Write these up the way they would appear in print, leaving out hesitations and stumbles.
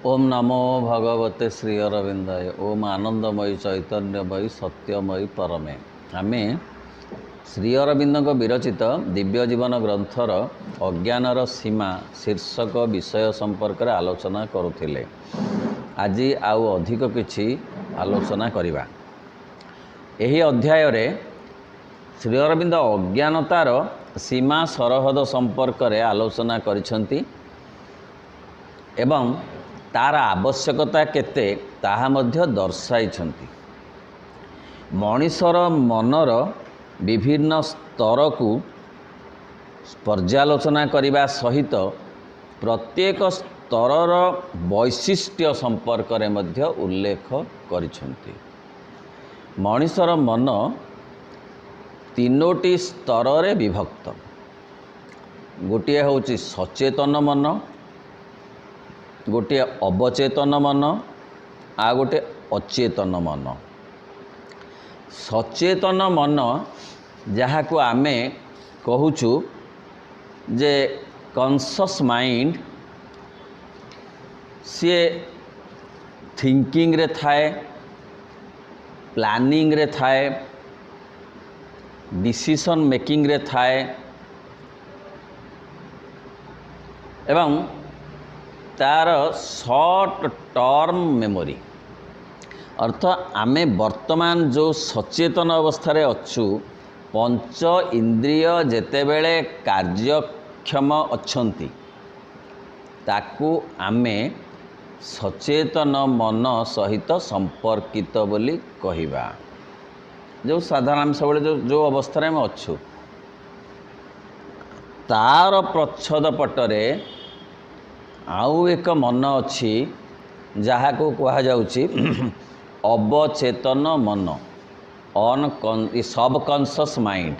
ओम नमो भगवते श्री अरविंदाय। ओम आनंदमयी चैतन्यमयी सत्यमयी परमे। आमे श्री अरविंद विरचित दिव्य जीवन ग्रंथर अज्ञानर सीमा शीर्षक विषय संपर्क में आलोचना करुथिले। आज आउ अधिक किछि आलोचना करिबा। एही अध्याय रे श्री अरविंद अज्ञानतार सीमा सरहद संपर्क में आलोचना करिसंती एवं तार आवश्यकता केते ताहा मध्य दर्शाइछंती। मनीषर मनर विभिन्न स्तर को पर्यालोचना करने सहित प्रत्येक स्तरर वैशिष्ट्य संपर्क में मध्य उल्लेख करिछंती। मनीषर मन तीनोटी स्तर रे विभक्त। गोटे होची सचेतन मन, गोटे अवचेतन मन, आ गोटे अचेतन मन। सचेतन मन जहाँ को आमे कहूचु जे कॉन्शियस माइंड सी थिंकिंग रे थाए, प्लानिंग रे थाए, डिसीजन मेकिंग रे थाए एवं तार शॉर्ट टर्म मेमोरी। अर्थ आमे वर्तमान जो सचेतन अवस्था अच्छु, पंच इंद्रिय जेतेबेले कार्यक्षम अच्छंती ताकू आमे सचेतन मन सहित संपर्कित बोली कहिबा। जो साधारण सब जो अवस्था में अच्छु तार प्रच्छद पटरे आउ एक मन अच्छी जहाँ को कहा जाउची अवचेतन मन, सबकॉन्शियस माइंड।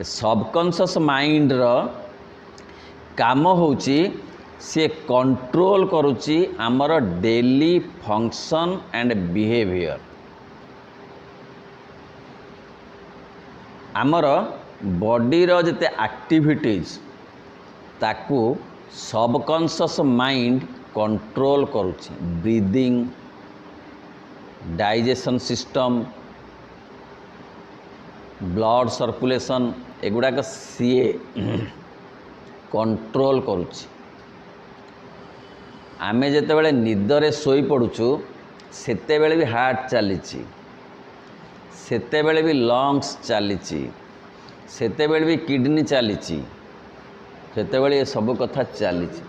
सबकॉन्शियस माइंड रो काम होची से कंट्रोल करुची आमर डेली फंक्शन एंड बिहेवियर। आमर बॉडी रो जते एक्टिविटीज ताकू सबकॉन्शियस माइंड कंट्रोल करुची। Breathing, digestion system, blood circulation एगुड़ाक सीए कंट्रोल करुची। आमे जेतेबेले निदरे सोई पड़ुचु सेतेबेले भी हार्ट चलीची, सेतेबेले भी लंग्स चलीची, सेतेबेले भी किडनी चलीची, सेतेबेले ये सब कथा चलीची।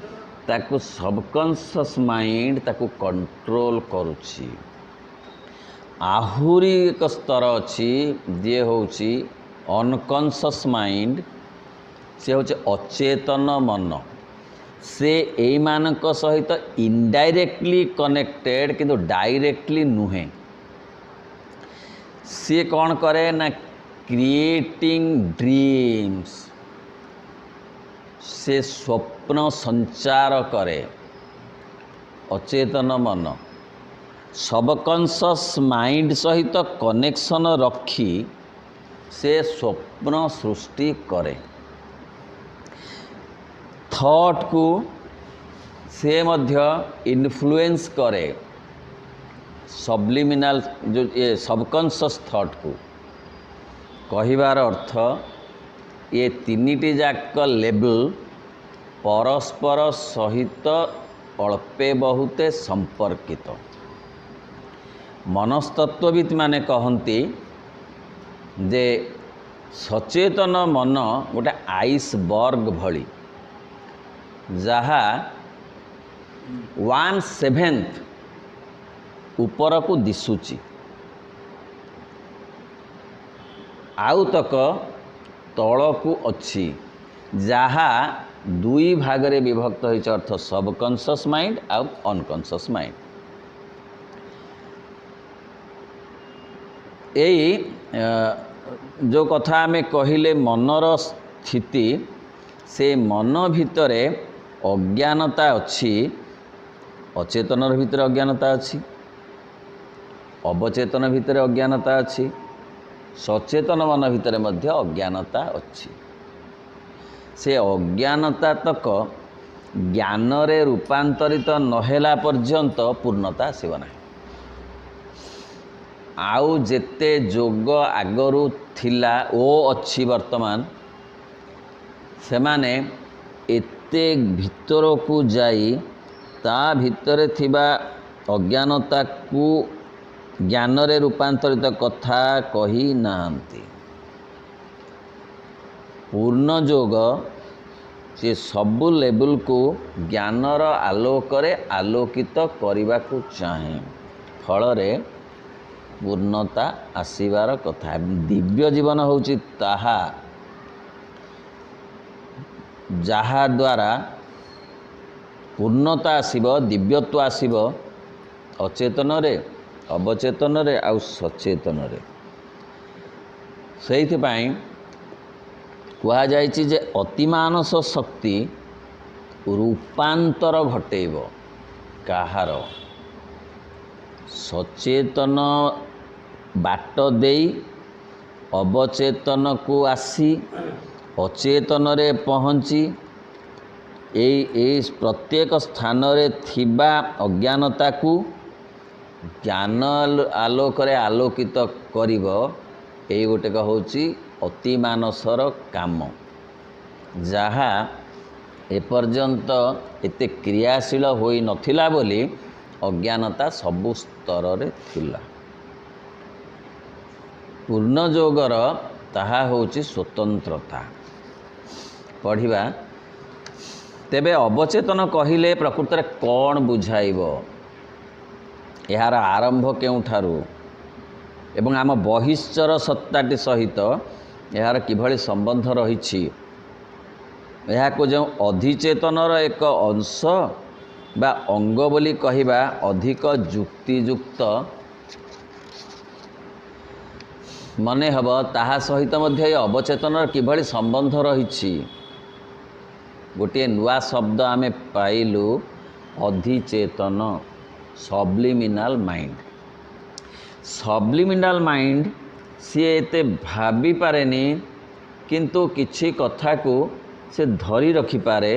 ताकू सबकॉन्शियस माइंड ताकू कंट्रोल करुची। आहुरी एक स्तर अच्छी जे होची अनकॉन्शियस माइंड, से होचे अचेतन मन। से एई मानक सहित इनडायरेक्टली कनेक्टेड किंतु डायरेक्टली नुहे। से कौन करे ना क्रिएटिंग ड्रीम्स, से स्वप्न संचार करे। अचेतन मन सबकॉन्शियस माइंड सहित कनेक्शन रखी से स्वप्न सृष्टि करे। थॉट को से मध्य इन्फ्लुएंस करे। सब्लिमिनाल जो ये सबकॉन्शियस थॉट को कहिबार अर्थ ये तीनिटी जाक लेवल परस्पर सहित अल्पे बहुते संपर्कित। मनस्तत्वविद माने कहती जे सचेतन मन गोटे आइसबर्ग भली जहा 1/7 ऊपर को दिशुची, आउ तक तल को अच्छी जहा 2 भाग रे विभक्त होइछ। अर्थ सबकॉन्शियस माइंड आउ अनकॉन्शियस माइंड। यही जो कथा आमे कहिले मनर स्थिति, से मन भितरे अज्ञानता अच्छी। अचेतन भितर अज्ञानता अच्छी, अवचेतन भितर अज्ञानता अच्छी, सचेतन मन भितर मध्य अज्ञानता अच्छी। से अज्ञानता तक ଜ୍ଞାନରେ ରୂପାନ୍ତରିତ ନହେଲା ପର୍ଯ୍ୟନ୍ତ ପୂର୍ଣ୍ଣତା ଆସିବ ନାହିଁ। ଆଉ ଯେତେ ଯୋଗ ଆଗରୁ ଥିଲା ଓ ଅଛି ବର୍ତ୍ତମାନ, ସେମାନେ ଏତେ ଭିତରକୁ ଯାଇ ତା ଭିତରେ ଥିବା ଅଜ୍ଞାନତାକୁ ଜ୍ଞାନରେ ରୂପାନ୍ତରିତ କଥା କହି ନାହାନ୍ତି। ପୂର୍ଣ୍ଣ ଯୋଗ ସେ ସବୁ ଲେବୁଲକୁ ଜ୍ଞାନର ଆଲୋକରେ ଆଲୋକିତ କରିବାକୁ ଚାହେଁ। ଫଳରେ ପୂର୍ଣ୍ଣତା ଆସିବାର କଥା। ଦିବ୍ୟ ଜୀବନ ହେଉଛି ତାହା ଯାହାଦ୍ୱାରା ପୂର୍ଣ୍ଣତା ଆସିବ, ଦିବ୍ୟତ୍ୱ ଆସିବ ଅଚେତନରେ, ଅବଚେତନରେ ଆଉ ସଚେତନରେ। ସେଇଥିପାଇଁ କୁହାଯାଇଛି ଯେ ଅତିମାନସ ଶକ୍ତି ରୂପାନ୍ତର ଘଟେଇବ। କାହାର? ସଚେତନ ବାଟ ଦେଇ ଅବଚେତନକୁ ଆସି ଅଚେତନରେ ପହଞ୍ଚି ଏଇ ପ୍ରତ୍ୟେକ ସ୍ଥାନରେ ଥିବା ଅଜ୍ଞାନତାକୁ ଜ୍ଞାନ ଆଲୋକରେ ଆଲୋକିତ କରିବ। ଏଇ ଗୋଟିକ ହେଉଛି ଅତିମାନସର କାମ, ଯାହା ଏପର୍ଯ୍ୟନ୍ତ ଏତେ କ୍ରିୟାଶୀଳ ହୋଇନଥିଲା ବୋଲି ଅଜ୍ଞାନତା ସବୁ ସ୍ତରରେ ଥିଲା। ପୂର୍ଣ୍ଣ ଯୋଗର ତାହା ହେଉଛି ସ୍ୱତନ୍ତ୍ରତା। ପଢ଼ିବା। ତେବେ ଅବଚେତନ କହିଲେ ପ୍ରକୃତରେ କ'ଣ ବୁଝାଇବ? ଏହାର ଆରମ୍ଭ କେଉଁଠାରୁ ଏବଂ ଆମ ବହିଶ୍ଚର ସତ୍ତାଟି ସହିତ ଏହାର କିଭଳି ସମ୍ବନ୍ଧ ରହିଛି? ଏହାକୁ ଯେଉଁ ଅଧିଚେତନର ଏକ ଅଂଶ ବା ଅଙ୍ଗ ବୋଲି କହିବା ଅଧିକ ଯୁକ୍ତିଯୁକ୍ତ ମନେ ହେବ, ତାହା ସହିତ ମଧ୍ୟ ଏ ଅବଚେତନର କିଭଳି ସମ୍ବନ୍ଧ ରହିଛି। ଗୋଟିଏ ନୂଆ ଶବ୍ଦ ଆମେ ପାଇଲୁ, ଅଧିଚେତନ, ସବ୍ଲିମିନାଲ ମାଇଣ୍ଡ। ସବ୍ଲିମିନାଲ ମାଇଣ୍ଡ ସିଏ ଏତେ ଭାବିପାରେନି, କିନ୍ତୁ କିଛି କଥାକୁ ସେ ଧରି ରଖିପାରେ।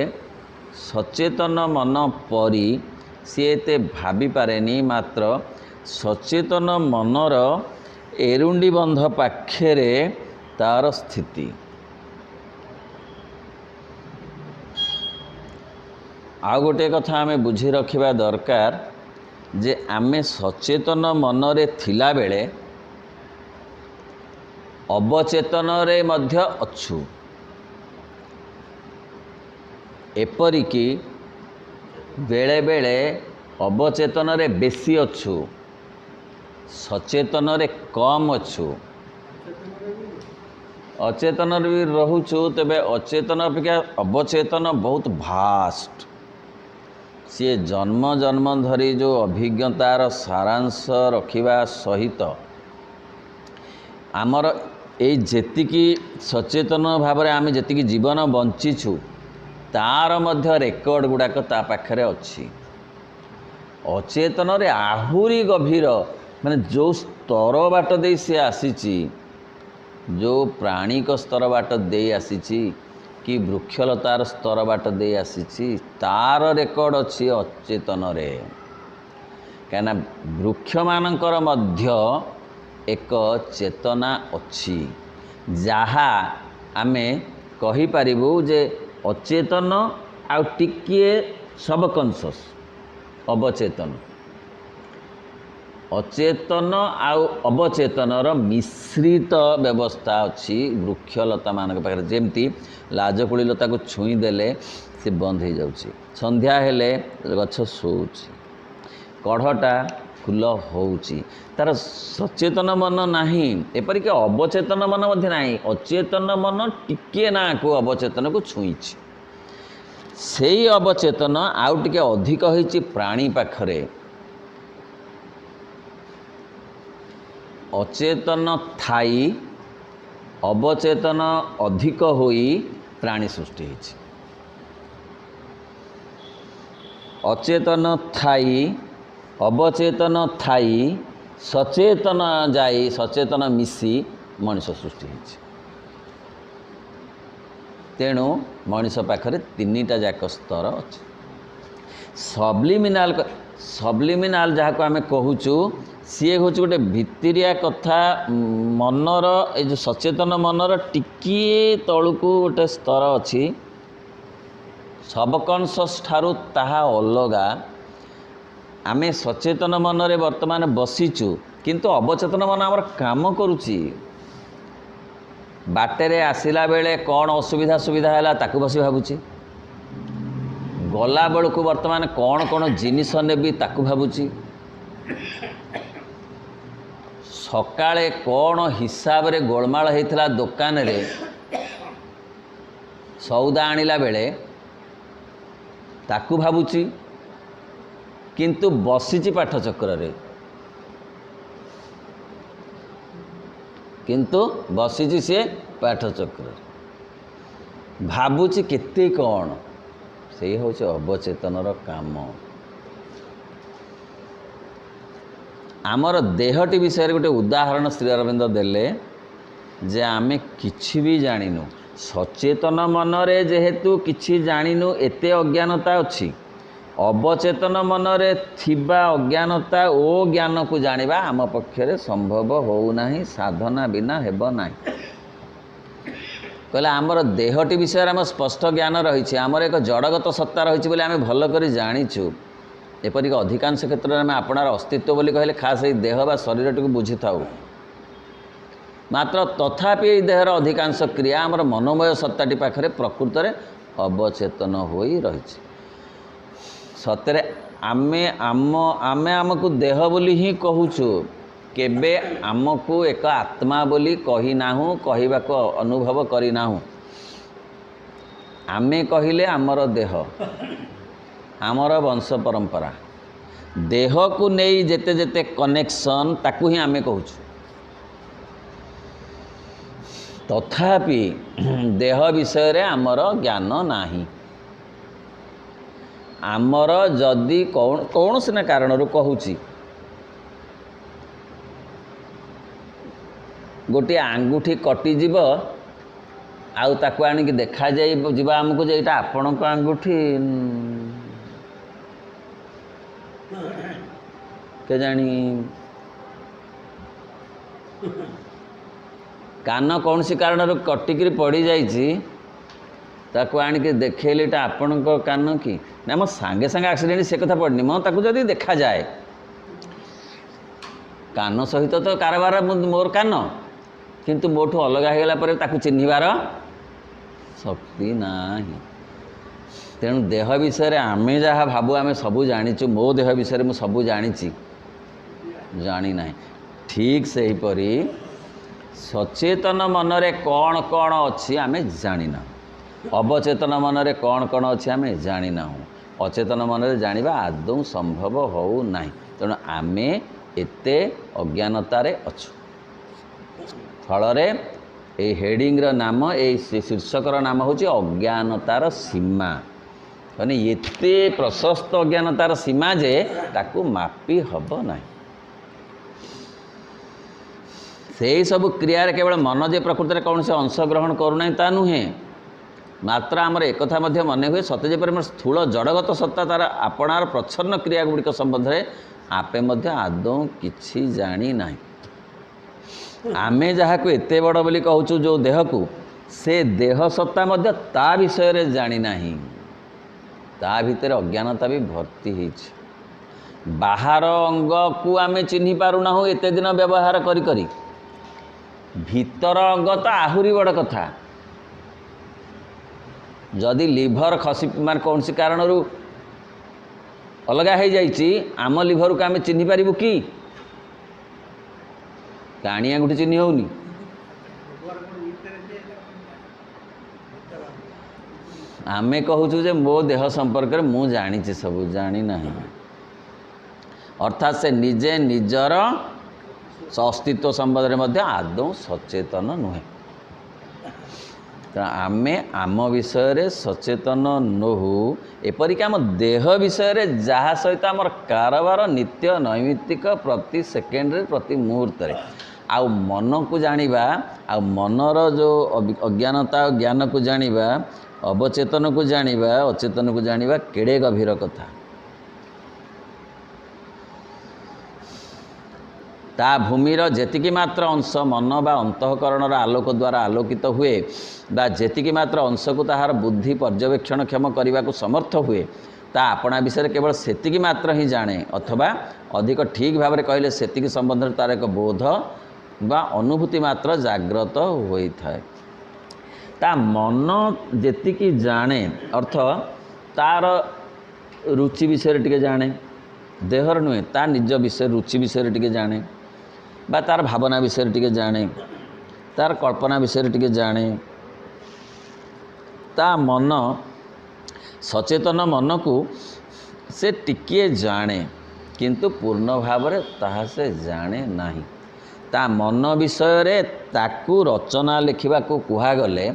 ସଚେତନ ମନ ପରି ସିଏ ଏତେ ଭାବିପାରେନି, ମାତ୍ର ସଚେତନ ମନର ଏରୁଣ୍ଡି ବନ୍ଧ ପାଖରେ ତାର ସ୍ଥିତି। ଆଉ ଗୋଟିଏ କଥା ଆମେ ବୁଝି ରଖିବା ଦରକାର ଯେ ଆମେ ସଚେତନ ମନରେ ଥିଲାବେଳେ ଅବଚେତନରେ ମଧ୍ୟ ଅଛୁ। ଏପରିକି ବେଳେବେଳେ ଅବଚେତନରେ ବେଶୀ ଅଛୁ, ସଚେତନରେ କମ୍ ଅଛୁ। ଅଚେତନରେ ବି ରହୁଛୁ, ତେବେ ଅଚେତନ ଅପେକ୍ଷା ଅବଚେତନ ବହୁତ ଭାଷ୍ଟ। ସିଏ ଜନ୍ମ ଜନ୍ମ ଧରି ଯେଉଁ ଅଭିଜ୍ଞତାର ସାରାଂଶ ରଖିବା ସହିତ ଆମର ଏଇ ଯେତିକି ସଚେତନ ଭାବରେ ଆମେ ଯେତିକି ଜୀବନ ବଞ୍ଚିଛୁ ତାର ମଧ୍ୟ ରେକର୍ଡ଼ ଗୁଡ଼ାକ ତା ପାଖରେ ଅଛି। ଅଚେତନରେ ଆହୁରି ଗଭୀର, ମାନେ ଯେଉଁ ସ୍ତର ବାଟ ଦେଇ ସେ ଆସିଛି, ଯେଉଁ ପ୍ରାଣିକ ସ୍ତର ବାଟ ଦେଇ ଆସିଛି କି ବୃକ୍ଷଲତାର ସ୍ତର ବାଟ ଦେଇ ଆସିଛି, ତାର ରେକର୍ଡ଼ ଅଛି ଅଚେତନରେ। କାହିଁକିନା ବୃକ୍ଷମାନଙ୍କର ମଧ୍ୟ ଏକ ଚେତନା ଅଛି, ଯାହା ଆମେ କହିପାରିବୁ ଯେ ଅଚେତନ ଆଉ ଟିକିଏ ସବକନସସ୍, ଅବଚେତନ। ଅଚେତନ ଆଉ ଅବଚେତନର ମିଶ୍ରିତ ବ୍ୟବସ୍ଥା ଅଛି ବୃକ୍ଷଲତାମାନଙ୍କ ପାଖରେ। ଯେମିତି ଲାଜକୁଳି ଲତାକୁ ଛୁଇଁ ଦେଲେ ସେ ବନ୍ଦ ହୋଇଯାଉଛି, ସନ୍ଧ୍ୟା ହେଲେ ଗଛ ଶୋଉଛି, କଢ଼ଟା ଫୁଲ ହେଉଛି, ତାର ସଚେତନ ମନ ନାହିଁ। ଏପରିକି ଅବଚେତନ ମନ ମଧ୍ୟ ନାହିଁ। ଅଚେତନ ମନ ଟିକିଏ ନାକୁ ଅବଚେତନକୁ ଛୁଇଁଛି। ସେଇ ଅବଚେତନ ଆଉ ଟିକେ ଅଧିକ ହୋଇଛି ପ୍ରାଣୀ ପାଖରେ। ଅଚେତନ ଥାଇ ଅବଚେତନ ଅଧିକ ହୋଇ ପ୍ରାଣୀ ସୃଷ୍ଟି ହୋଇଛି। ଅଚେତନ ଥାଇ ଅବଚେତନ ଥାଇ ସଚେତନ ଯାଇ ସଚେତନ ମିଶି ମଣିଷ ସୃଷ୍ଟି ହୋଇଛି। तेणु मनीष पाखरे तीनिटा जाक स्तर अच्छे। सब्लिमिनाल जहाँ को आम कहूँ सी हूँ गोटे भितरिया कथा मनर ये जो सचेतन मनर टिकिए तलू गोटे स्तर अच्छी सबकनसस ठारू ताहा अलगा। आमे सचेतन मनरे वर्तमान बसीचु किंतु अवचेतन मन आमर काम करुची। बाटेरे आसिला बेले कौन असुविधा सुविधा है ताकू बसी भावुची, गला बेलू वर्तमान कौन कौन जिनिस नेबी ताकू भावुची, सकाळे कौन हिसाब रे गोलमाल होता दुकान रे सौदा आनिला बेले ताकू भावुची, किंतु बसीची पाठ चक्र रे, किंतु बसीची से पाठ चक्र भावुची केते कौन से हूँ अवचेतनर काम। आमर देहटी विषय गोटे उदाहरण श्री अरविंद देले जे आमे किछि भी जानिनु सचेतन मनरे जेहेतु किछि जानिनु एते अज्ञानता अछि, अवचेतन मनरे थिबा अज्ञानता ओ ज्ञान को जानिबा आम पक्षरे संभव हो नाही, साधना बिना हेब नाही। कहले आमर देहटी विषय आम स्पष्ट ज्ञान रही, आमर एक जड़गत सत्ता रही बोली आम भल कर जाचु। एपरिक अधिकांश क्षेत्र में आम आपणार अस्तित्व बोली कहले खास देह बा शरीर टी बुझी था, मात्र तथापि देहर अधिकांश क्रिया आमर मनोमय सत्ताटी पाखरे प्रकृत में अवचेतन हो रही। सतरे आमे आमको देह बोली ही कहूचु, केबे आमको एक आत्मा बोली कही नाहु, कहवा को अनुभव करी नाहु। आमे कहिले आमर देह आमर वंश परंपरा देह को नहीं जेते जेते कनेक्शन ताकू ही आमे कहूचु। तथापि देह विषय रे आमर ज्ञान नाही। आमर जदि कौन से कारण कहूची गोटे आंगुठी कटिजीव आउ ताकू आनिक देखा जाइबा आमको जे एटा आपणक आंगुठी के जानी। कान कौन सी कारण कटिकी पड़ जाइए ताकू आनिक देखैली एटा आपणक कान कि ना मो सांगे सांगे एक्सीडेंट से कथा पड़नी मो ताकू जदि देखा जाए कान सहित तो कारबार मोर कान किंतु मोठू अलग होगला पर ताकू चिन्हबार शक्ति नाही। तेणु देह विषय आमे जहाँ भावु आमे सबू जाचु, मो देह विषय मु सबू जानी जानी ना। ठीक से ही परी सचेतन मनरे कौन कौन अच्छी आमे जानिना, अवचेतन मनरे कौन कौन अच्छी आमे जानिना, अचेतन मनरे जानिबा आदौ संभव हो नाही। तेणु आमे एते अज्ञानतारे अछु। फलरे ए हेडिंग्र नाम ए शीर्षकर नाम हूँ अज्ञानतार सीमा। माने एते प्रशस्त अज्ञानतार सीमा जे ताकू मापी हब ना। से सब क्रिया केवल मन जे प्रकृति कौन से अंशग्रहण करूना ता नुहे, मात्र आमर एक मन हुए सते जेपर स्थूल जड़गत सत्ता तार आपणार प्रच्छन्न क्रिया गुड़िक संबंध में आपे आदौ किछि जानी नाही। आमे जहाँ को एते बड़ बोली कहूँ जो देह को से देह सत्ता मध्य ता विषय रे जानी नाही, ता भितर अज्ञानता भी भर्ती होइछि। बाहर अंग को आमे चिन्हि पारुना हो एते दिन व्यवहार करी करी, भीतर अंग तो आहुरी बड़ कथा। जदि लिभर खसी मान कौन सी कारण अलग हो जाइछि आम लिभर को आमे चिन्हि पारिबु कि? काणिया गुटी चिन्ह होनी। आमे कहूँ जे मो देह संपर्क में मु जानी सब जानी ना, अर्थात से निजे निजर अस्तित्व संबंध में आदौ सचेतन नुहे। आमे आम विषय रे सचेतन नहु, एपरिक आम देह विषय रे जहाँ सहित आमर कारबार नित्य नैमित्तिक प्रति सेकेंड प्रति मुहूर्त आउ मन को जानिबा आ मनर जो अज्ञानता ज्ञान को जानिबा अवचेतन को जानिबा अचेतन को जानिबा केड़े गभीर कथा। ता भूमिर जेतिकी मात्र अंश मन बा अंतःकरणर आलोक द्वारा आलोकित हुए बा जेतिकी मात्र अंश को ताहार बुद्धि पर्यवेक्षण क्षम करने को समर्थ हुए ता आपणा विषय केवल सेतिकी मात्र ही जाने अथवा अधिक ठीक भाव में कहले सेतिकी संबंध तार एक बोध बा अनुभूति मात्र जाग्रत होता है। ता मन जेतिकी जाने अर्थ तार रुचि विषय टिके जाने देहर नुहे ता निज विषय रुचि विषय टिके जाने बा तार भावना विषय टिके जाने तार कल्पना विषय टिके जाने ता मन सचेतन मन को से टिके जाने किंतु पूर्ण भाव में ताहा से जाने नहीं। ता मन विषय रे ताकू रचना लिखा को कुहागले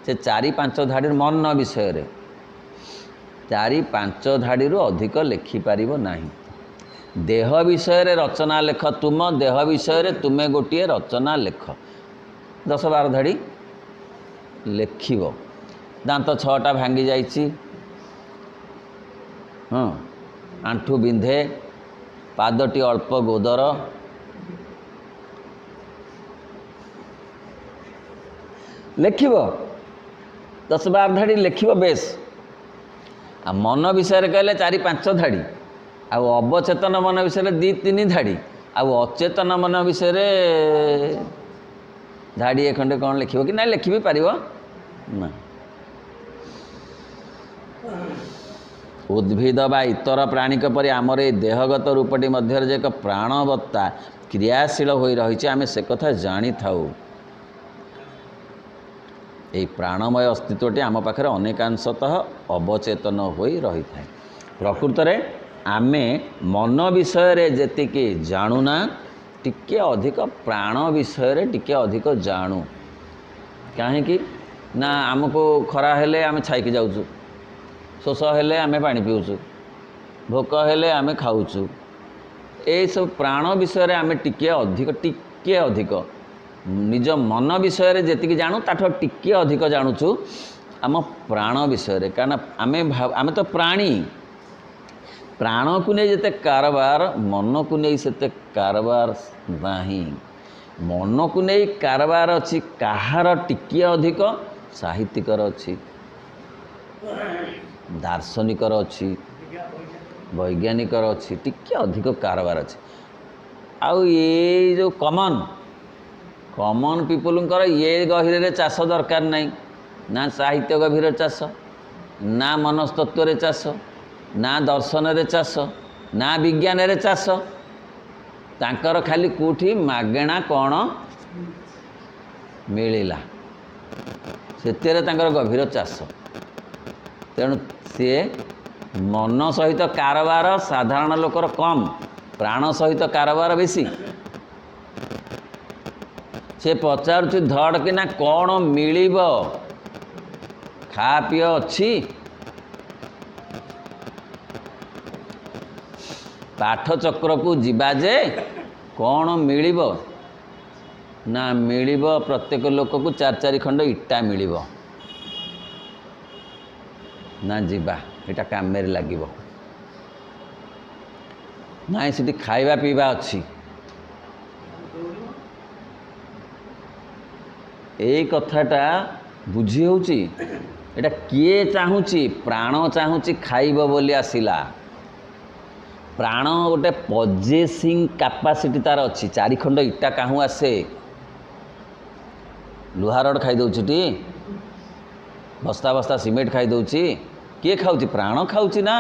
से 4-5 धाड़ी मन विषय रे 4-5 धाड़ी अधिक लिखिपार नहीं। देह विषय रे रचना लेख तुम देह विषय रे तुमे गोटे रचना लेख 10-12 धाड़ी लेखिब। दांत 6टा भांगी जाइछि हाँ आंठू बिंधे पादटी अल्प गोदर लेखिब 10-12 धाड़ी लेखिब बेस। आ मन विषय कहले 4-5 धाड़ी आउ अवचेतन मन विषय 2-3 धाड़ी आउ अचेतन मन विषय धाड़ी खंडे कौन लिखिब कि ना लिखि भी पारिब ना। उद्भिद बा इतर प्राणिक परि आमर ए देहगत रूपटी मध्य जे एक प्राणवत्ता क्रियाशील हो रही आम से कथा जानी थाउ। ये प्राणमय अस्तित्वटी आम पाखे अनेकांशतः अवचेतन हो रही है। प्रकृत में आमे मन विषय रे जेतिकी जाणुना टिके अधिक प्राण विषय रे टिके अधिक जाणु कहीं ना आमको खरा हेले आमे छाईकी जाऊँ शोष हेले आमे पानी पीऊँ भोक हेले आमे खाऊँ ये सब प्राण विषय रे आमे टिके अधिक निज मन विषय रे जेतिकी जाणु ताठो टिके अधिक जाणुचु आम प्राण विषय रे कारण आमे तो प्राणी प्राण को नहीं जिते कारबार मन को नहीं सेते कारबार नहीं। मन को नहीं कारबार अच्छी कहार टिके अधिक साहित्यिकर अच्छी दार्शनिकर अच्छी वैज्ञानिकर अच्छी टिके अधिक कारबार अच्छी। आउ ये जो कॉमन पीपुलंकर ये गहिरे चाष दरकार नहीं ना साहित्य गभीर चाष ना मनस्तत्व रे चाष ना दर्शन रे चाष ना विज्ञान रे चाष तांकर खाली कोठी मागेणा कौन मिलिला सेतेरे तांकर गभीर चाष। तेणु सी मन सहित कारबार साधारण लोकर कम प्राण सहित कारबार बेसी। से पचारुछि धड़ कि ना कौन मिलिब खा पी अच्छी पाठ चक्र को जीवा जे कौन मिलिब ना मिलिब प्रत्येक लोक को 4-4 खंड इटा मिलिब ना जीवा एटा काम लगे ना से खाइबा पीवा अच्छी। यही कथाटा बुझी होउची एटा किए चाहूची प्राण चाहूची खाइब बोली आसिला। प्राण गोटे पजेसिंग कैपेसिटी तार अच्छी 4 खंड इटा काहू आसे लुहा रड खाई दउची टी बस्ता बस्ता सीमेंट खाई दउची किए खाऊची प्राण खाऊची ना।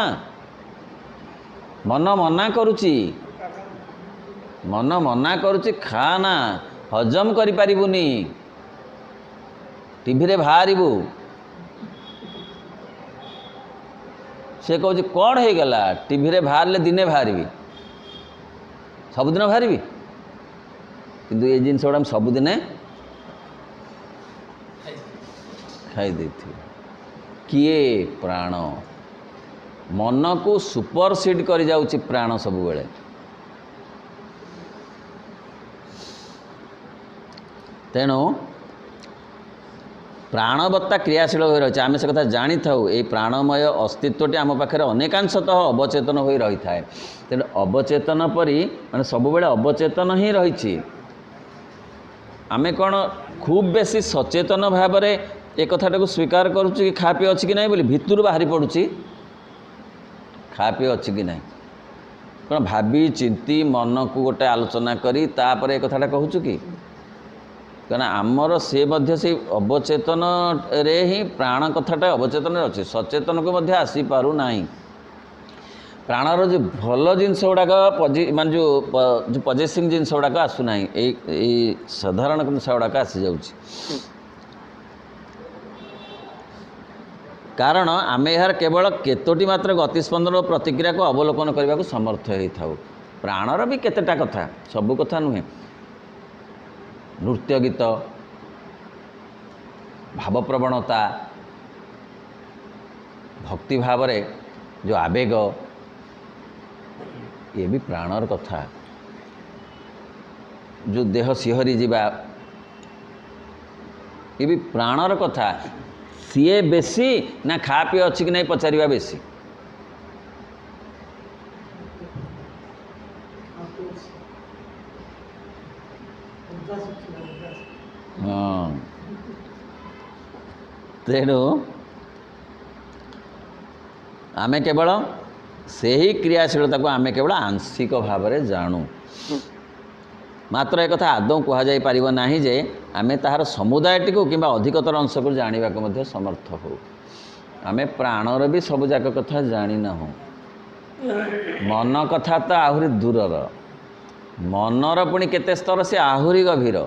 मन मना करुची खा ना हजम करि पारिबुनी टीवी रे बाहरबू से कहूँ कौन हो गला टीवी रे बाहर दिने बाहरी सबुदिन बाहरी किंतु ये जिन गुड़ा सबुदिने खाई किए प्राण मन को सुपरसीड कर जाउची प्राण सब बेले तेणु प्राणवत्ता क्रियाशील हो रही आम से कथा जानी था ये प्राणमय अस्तित्वटी आम पाखे अनेकांशतः अवचेतन हो रही है। तेणु अवचेतन परी माने सब बेले अवचेतन ही रही आमे कौन खूब बेसी सचेतन भाव में एक कथाटा को स्वीकार करुच्च कि खा पी अच्छी कि नहीं बोली भितर बाहरी पड़ुची खा पी अच्छी कि नहीं कौन भावी चिंती मन को गोटे आलोचना करी तापर एक कथाटा कहूँ कि कहना आमर से मध्य से अवचेतन रे ही प्राण कथाटा अवचेतन अच्छे सचेतन को मध्य आसी पारु नाही प्राणर जो भल जिनस गुड़ाक मान जो पजेसिंग जिनस गुड़ाक आसुना ये साधारण जिनस गुड़ाक आसी जाऊँ कारण आम यार केवल केतोटी मात्र गतिस्पंदन प्रतिक्रिया को अवलोकन करने को समर्थ होता प्राणर भी केतेटा कथा सबू कथा नुहे नृत्य गीत भावप्रवणता भक्ति भाव रे जो आवेग ये भी प्राणर कथा जो देह सिहरी जीवा ये भी प्राणर कथा सीए बेसी ना खा पी अच्छी कि नहीं पचारिबा बेसी हाँ तेणु आमे केवल से ही क्रियाशीलता को आमे केवल आंशिक भाव में जानू मात्र एक कथा आदौ कहुई पार ना जे आमे ताहार समुदायटी को कि अधिकतर अंश को जाना को समर्थ हो आमे प्राणर भी सबुजाक कथा जानी ना हो मन कथा तो आहरी दूरर मनर पुणी केते स्तर से आहरी गभीर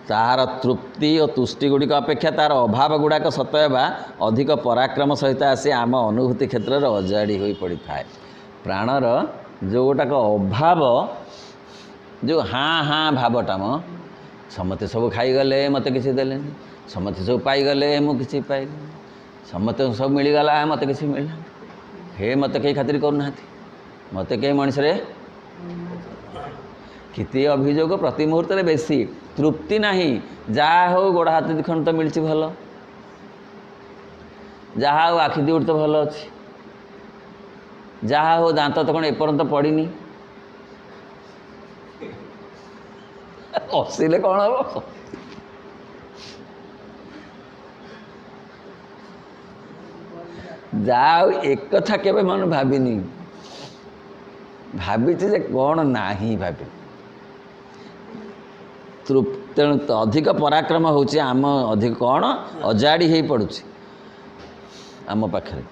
तार तृप्ति और तुष्टि गुड़िक अपेक्षा तार अभाव गुड़ाक सतवा अधिक पराक्रम सहित आसी आम अनुभूति क्षेत्र में अजाड़ी हो पड़ी था प्राणर जो गोटाक अभाव जो हाँ हाँ भावटा म समते सब खाईगले मत किसी देले समते सब पाईगले मुझे पाइल समते सब मिलगला मत किसी मिलना हे मत कहीं खातिर करना मत कहीं मनुष्य किति अभियोग प्रति मुहूर्त बेसी तृप्ति नहीं जहाँ हो गोड़ हाथ दिखण तो मिलची भल जहाँ हो आखि दिउट तो भल अच्छी जहाँ हो दांत तो कौन एपर्यंत पड़नी हसिले कौन हम जहाँ एक कथा केबे मन भाविनी भावी जे कौन नाही भाभी तेणु तो अधिक पराक्रम होची आम अधिक कौन अजाड़ी हो पड़ुछि आम पाखरे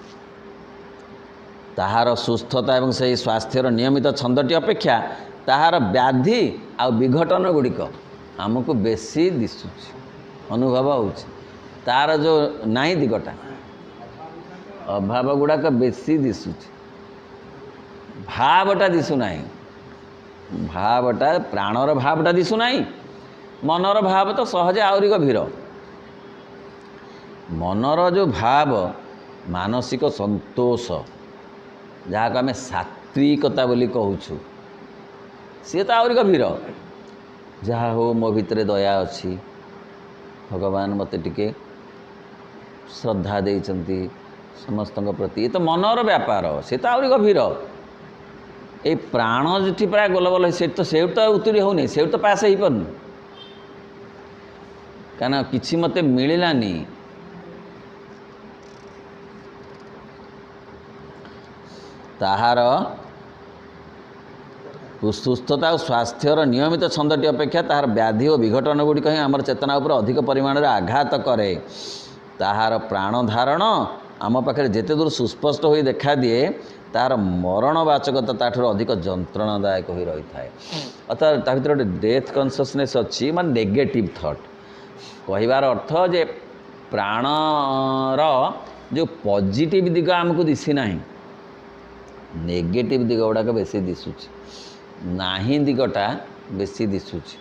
ताहार सुस्थता एवं से स्वास्थ्यर नियमित छंदटी अपेक्षा ताहार व्याधि आ विघटन गुड़िक आमको बेसी दिशुची अनुभव होची तार जो नाई दिगटा अभाव गुड़ाक बेसी दिशुची भावटा दिशुना भावटा प्राणर भावटा दिशुना मनर भाव तो सहजे आहरी गभीर मनर जो भाव मानसिक संतोष जहाँ को आम सात्विकता बोली कहूँ सी तो आहरी गभीर जहाँ हो मो भितर दया अच्छी भगवान मत टिके श्रद्धा देइचंती समस्त प्रति ये तो मनर व्यापार सी तो आहरी गभीर ये प्राण जी प्राय गोलगोल से तो उतरी होनी से तो पास हो पार कहीं किसी मत मिलानी ताहार सुस्थता और स्वास्थ्यर नियमित छंदटी अपेक्षा ताहार व्याधि और विघटन गुड़िक ही आम चेतना उपर अधिक परिमाण में आघात करे ताहार प्राण धारण आम पाखे जिते दूर सुस्पष्ट हो देखा दिए तार मरणवाचकता ताठर अधिक जंत्रणादायक हो रही है अर्थात ता भर गोटे डेथ कनसीयसनेस अच्छी मान नेगेटिव थॉट कहबार अर्थ जे प्राणर जो पॉजिटिव दिग आमको दिशी ना नेगेटिव दिग गुड़ाक बेसी दिशुची नाही दिगटा बेसी दिशुची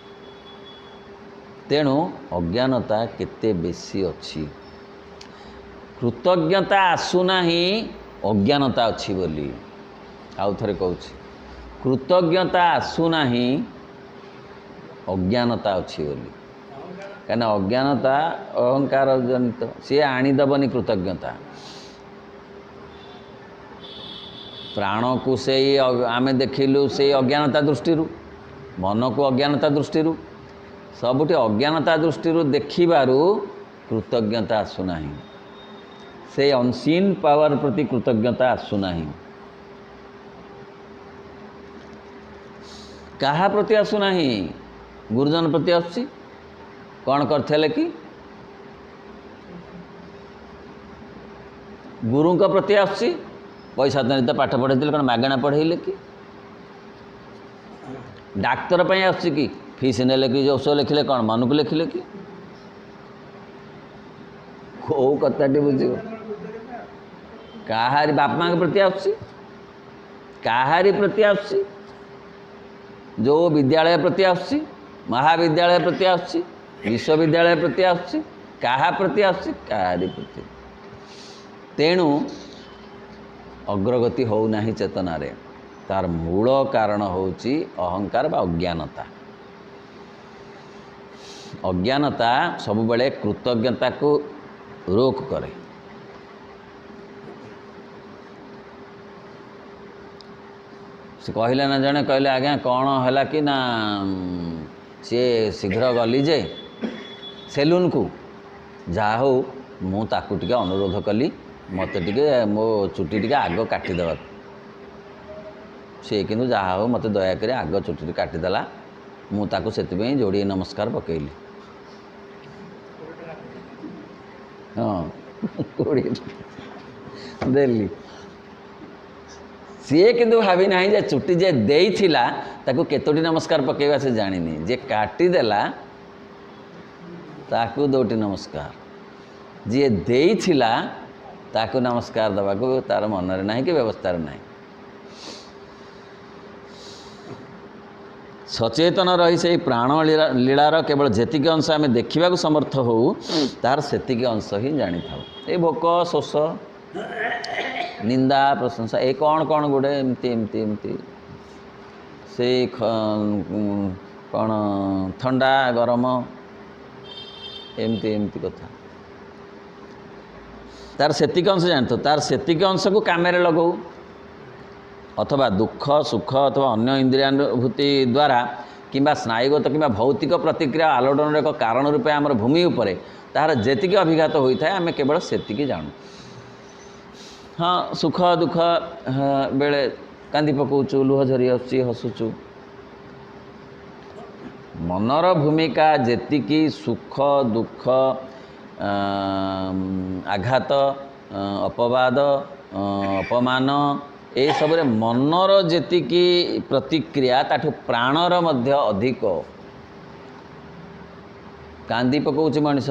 तेणु अज्ञानता केते बेसी अच्छी कृतज्ञता आसुना ही अज्ञानता अच्छी बोली आउ थे कहूँ कृतज्ञता आसुना अज्ञानता अच्छी बोली कहीं अज्ञानता अहंकार जनित सी आणीदबनी कृतज्ञता प्राण को से आमे देखिलु से अज्ञानता दृष्टि मन को अज्ञानता दृष्टि सबुठी अज्ञानता दृष्टि देखिबारु कृतज्ञता आसुना से अनसीन पावर प्रति कृतज्ञता आसुना कहा प्रति आसुना गुरुजन प्रति आसुची कौन करथिले कि गुरु का प्रति आसुची पैसा तो पाठ पढ़े कौन मागणा पढ़ेले कि डाक्तर पे आसुची कि फीस ने कि औषध लिखिले कौन मन को लिखिले कि कौ कथाटी बुझ काहारी बाप माँ के प्रति आसुची काहारी प्रति आसुची जो विद्यालय प्रति आसुची महाविद्यालय प्रति आसुची विश्वविद्यालय प्रति आसुची काहा प्रति आसुची काहारी प्रति तेणु अग्रगति हो नहीं चेतना रे तार मूल कारण होची अहंकार बा अज्ञानता अज्ञानता सब बेले कृतज्ञता को रोक करे से कहले ना जने कहले आज्ञा कौन है कि ना सी शीघ्र गली जे सेलून को जहा हो मु ताकू टिके अनुरोध कली मत टिके मो चुटी टिके आग काटिदेवा सी किंतु जहा हो मत दयाकोरी आग चुटी काटिदेला मु ताकू सेतिपई जोड़ी नमस्कार पकेली हाँ देली सी किंतु भावी ना जे चुटी जे देइथिला ताकू केतोटी नमस्कार पकेवा से जानिनी जे काटिदेला ताकू दोटी नमस्कार जी देइथिला ताकू नमस्कार दबा को तार मन रे नहीं कि व्यवस्था नहीं सचेतन रही से प्राण लीलार केवल जेतिक अंश आम देखा समर्थ हो तार सेतिक अंश ही जानी था ये भोक शोष निंदा प्रशंसा ये कौन कौन गुड़े एमती एमती एमती से कौन ठंडा गरम एमती एमती कथा तार सेतिक अंश जानते तार सेतिक अंश को कामेरे लगाऊ अथवा दुख सुख अथवा अन्य इंद्रियानुभूति द्वारा किंबा स्नायुगत कि भौतिक प्रतिक्रिया आलोडन एक कारण रूपे आमर भूमि उपरे तार जेतिक अभिघात होता है आम केवल सेतिकी जानू हाँ सुख दुख बेले कांदी पकाउचु लुह झरी आसुची हसुचु मनर भूमिका जेतिकी सुख दुख आघात अपवाद अपमान ये सब मनर जेतिकी प्रतिक्रिया ताठू प्राणर मध्य अधिक कांदी पकाउची मनीष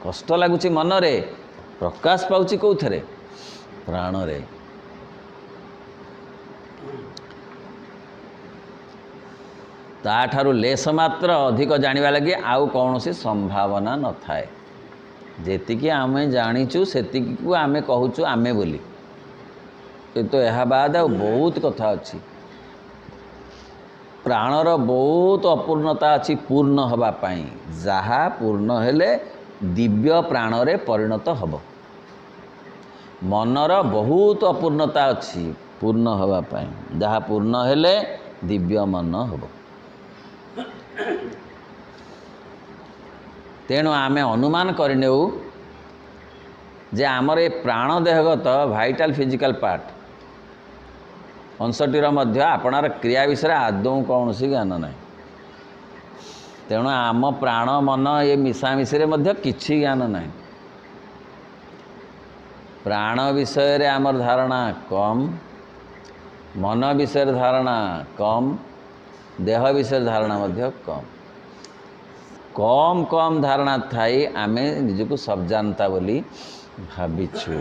कष्ट लगुच मनरे प्रकाश पाउची कौथरे प्राण रे ताठारु लेस मात्र अधिक जानिबा लगी आउ कौनसी संभावना न थाए जेतिकी आमे जानिचु सेतिकी को आमे कहूचु आमे बोली तो यह बाद बहुत कथा अच्छी प्राणर बहुत अपूर्णता अच्छी पूर्ण हवापाई जहाँ पूर्ण हेले दिव्य प्राणरे परिणत हब मनर बहुत अपूर्णता अच्छी पूर्ण हवापाई जहाँ पूर्ण हेले दिव्य मन हब तेणु आमे अनुमान करनेउ जे आमर ए प्राण देहगत भाइटाल फिजिकल पार्ट अंशटीर मध्य आपणार क्रिया विषय आदौ कौन ज्ञान ना तेणु आम प्राण मन ये मिशामिशी मध्य किछि ज्ञान ना प्राण विषय आमर धारणा कम मन विषय धारणा कम देह विषय धारणा मध्य कम कम कम धारणा थाई आमे निजको सब जानता बोली भाविछु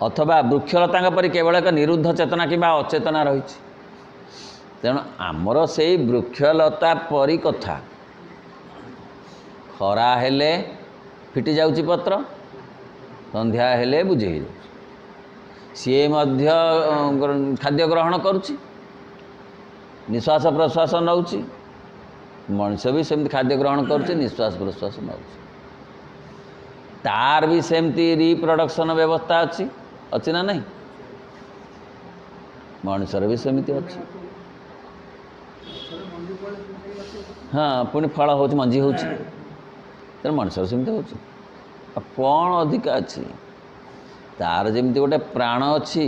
अथवा वृक्षलता परी केवल एक निरुद्ध चेतना कि अचेतना रही तेणु आमर से वृक्षलता परी कथा खरा हेले फिटी जाउची पत्र संध्या हेले बुझे ସିଏ ମଧ୍ୟ ଖାଦ୍ୟ ଗ୍ରହଣ କରୁଛି, ନିଶ୍ୱାସ ପ୍ରଶ୍ୱାସ ନେଉଛି। ମଣିଷ ବି ସେମିତି ଖାଦ୍ୟ ଗ୍ରହଣ କରୁଛି, ନିଶ୍ୱାସ ପ୍ରଶ୍ୱାସ ନେଉଛି। ତାର ବି ସେମିତି ରିପ୍ରଡକ୍ସନ୍ ବ୍ୟବସ୍ଥା ଅଛି ନା ନାହିଁ? ମଣିଷର ବି ସେମିତି ଅଛି। ହଁ, ପୁଣି ଫଳ ହେଉଛି, ମଞ୍ଜି ହେଉଛି, ତେଣୁ ମଣିଷର ସେମିତି ହେଉଛି। ଆଉ କ'ଣ ଅଧିକା ଅଛି? ତାର ଯେମିତି ଗୋଟେ ପ୍ରାଣ ଅଛି,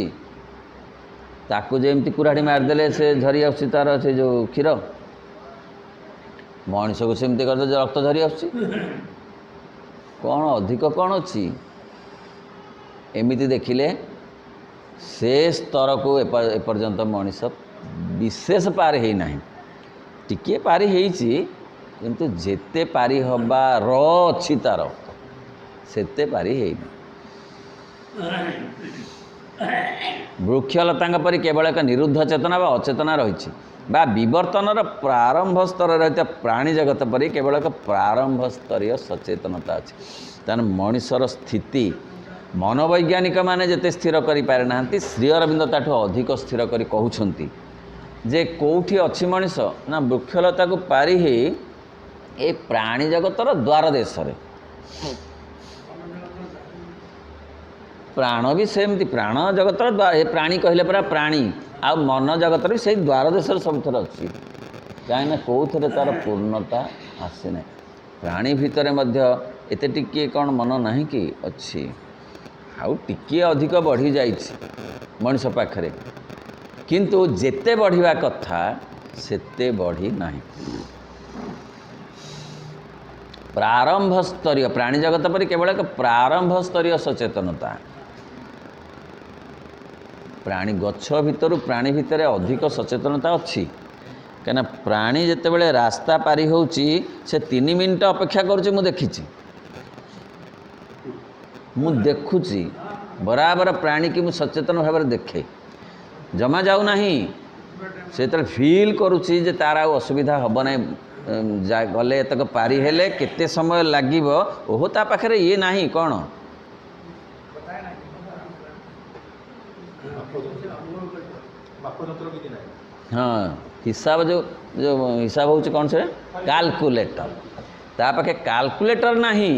ତାକୁ ଯେମିତି କୁରାଢ଼ି ମାରିଦେଲେ ସେ ଝରି ଆସୁଛି ତାର ସେ ଯେଉଁ କ୍ଷୀର, ମଣିଷକୁ ସେମିତି କରିଦେଲେ ରକ୍ତ ଝରି ଆସୁଛି। କ'ଣ ଅଧିକ କ'ଣ ଅଛି? ଏମିତି ଦେଖିଲେ ସେ ସ୍ତରକୁ ଏପର୍ଯ୍ୟନ୍ତ ମଣିଷ ବିଶେଷ ପାରି ହେଇନାହିଁ। ଟିକିଏ ପାରି ହେଇଛି, କିନ୍ତୁ ଯେତେ ପାରି ହେବାର ଅଛି ତାର ସେତେ ପାରି ହେଇନି। ବୃକ୍ଷଲତାଙ୍କ ପରି କେବଳ ଏକ ନିରୁଦ୍ଧ ଚେତନା ବା ଅଚେତନା ରହିଛି, ବା ବିବର୍ତ୍ତନର ପ୍ରାରମ୍ଭ ସ୍ତରରେ ରହିଥିବା ପ୍ରାଣୀ ଜଗତ ପରି କେବଳ ଏକ ପ୍ରାରମ୍ଭ ସ୍ତରୀୟ ସଚେତନତା ଅଛି। ତାହେଲେ ମଣିଷର ସ୍ଥିତି ମନୋବୈଜ୍ଞାନିକମାନେ ଯେତେ ସ୍ଥିର କରିପାରିନାହାନ୍ତି, ଶ୍ରୀ ଅରବିନ୍ଦ ତାଠୁ ଅଧିକ ସ୍ଥିର କରି କହୁଛନ୍ତି ଯେ କେଉଁଠି ଅଛି ମଣିଷ ନା ବୃକ୍ଷଲତାକୁ ପାରି ହେଇ ଏ ପ୍ରାଣୀ ଜଗତର ଦ୍ୱାର ଦେଶରେ। ପ୍ରାଣ ବି ସେମିତି, ପ୍ରାଣ ଜଗତର ଏ ପ୍ରାଣୀ କହିଲେ ପରା ପ୍ରାଣୀ, ଆଉ ମନ ଜଗତରେ ବି ସେଇ ଦ୍ୱାର ଦେଶରେ ସବୁଥିରେ ଅଛି। କାହିଁକିନା କେଉଁଥିରେ ତା'ର ପୂର୍ଣ୍ଣତା ଆସିନାହିଁ। ପ୍ରାଣୀ ଭିତରେ ମଧ୍ୟ ଏତେ ଟିକିଏ କ'ଣ ମନ ନାହିଁ କି? ଅଛି, ଆଉ ଟିକିଏ ଅଧିକ ବଢ଼ିଯାଇଛି ମଣିଷ ପାଖରେ, କିନ୍ତୁ ଯେତେ ବଢ଼ିବା କଥା ସେତେ ବଢ଼ି ନାହିଁ। ପ୍ରାରମ୍ଭ ସ୍ତରୀୟ ପ୍ରାଣୀ ଜଗତ ପରି କେବଳ ଏକ ପ୍ରାରମ୍ଭ ସ୍ତରୀୟ ସଚେତନତା। ପ୍ରାଣୀ ଗଛ ଭିତରୁ ପ୍ରାଣୀ ଭିତରେ ଅଧିକ ସଚେତନତା ଅଛି। କାହିଁକିନା ପ୍ରାଣୀ ଯେତେବେଳେ ରାସ୍ତା ପାରି ହେଉଛି ସେ 3 ମିନିଟ୍ ଅପେକ୍ଷା କରୁଛି। ମୁଁ ଦେଖିଛି, ମୁଁ ଦେଖୁଛି, ବରାବର ପ୍ରାଣୀକି ମୁଁ ସଚେତନ ଭାବରେ ଦେଖେ। ଜମା ଯାଉନାହିଁ, ସେ ଯେତେବେଳେ ଫିଲ୍ କରୁଛି ଯେ ତାର ଆଉ ଅସୁବିଧା ହେବ ନାହିଁ, ଗଲେ ଏତକ ପାରି ହେଲେ କେତେ ସମୟ ଲାଗିବ, ଓହୋ ତା ପାଖରେ ଇଏ ନାହିଁ କ'ଣ ହଁ ହିସାବ, ଯେଉଁ ହିସାବ ହେଉଛି କ'ଣ ସେ କାଲକୁଲେଟର। ତା ପାଖେ କାଲକୁଲେଟର ନାହିଁ,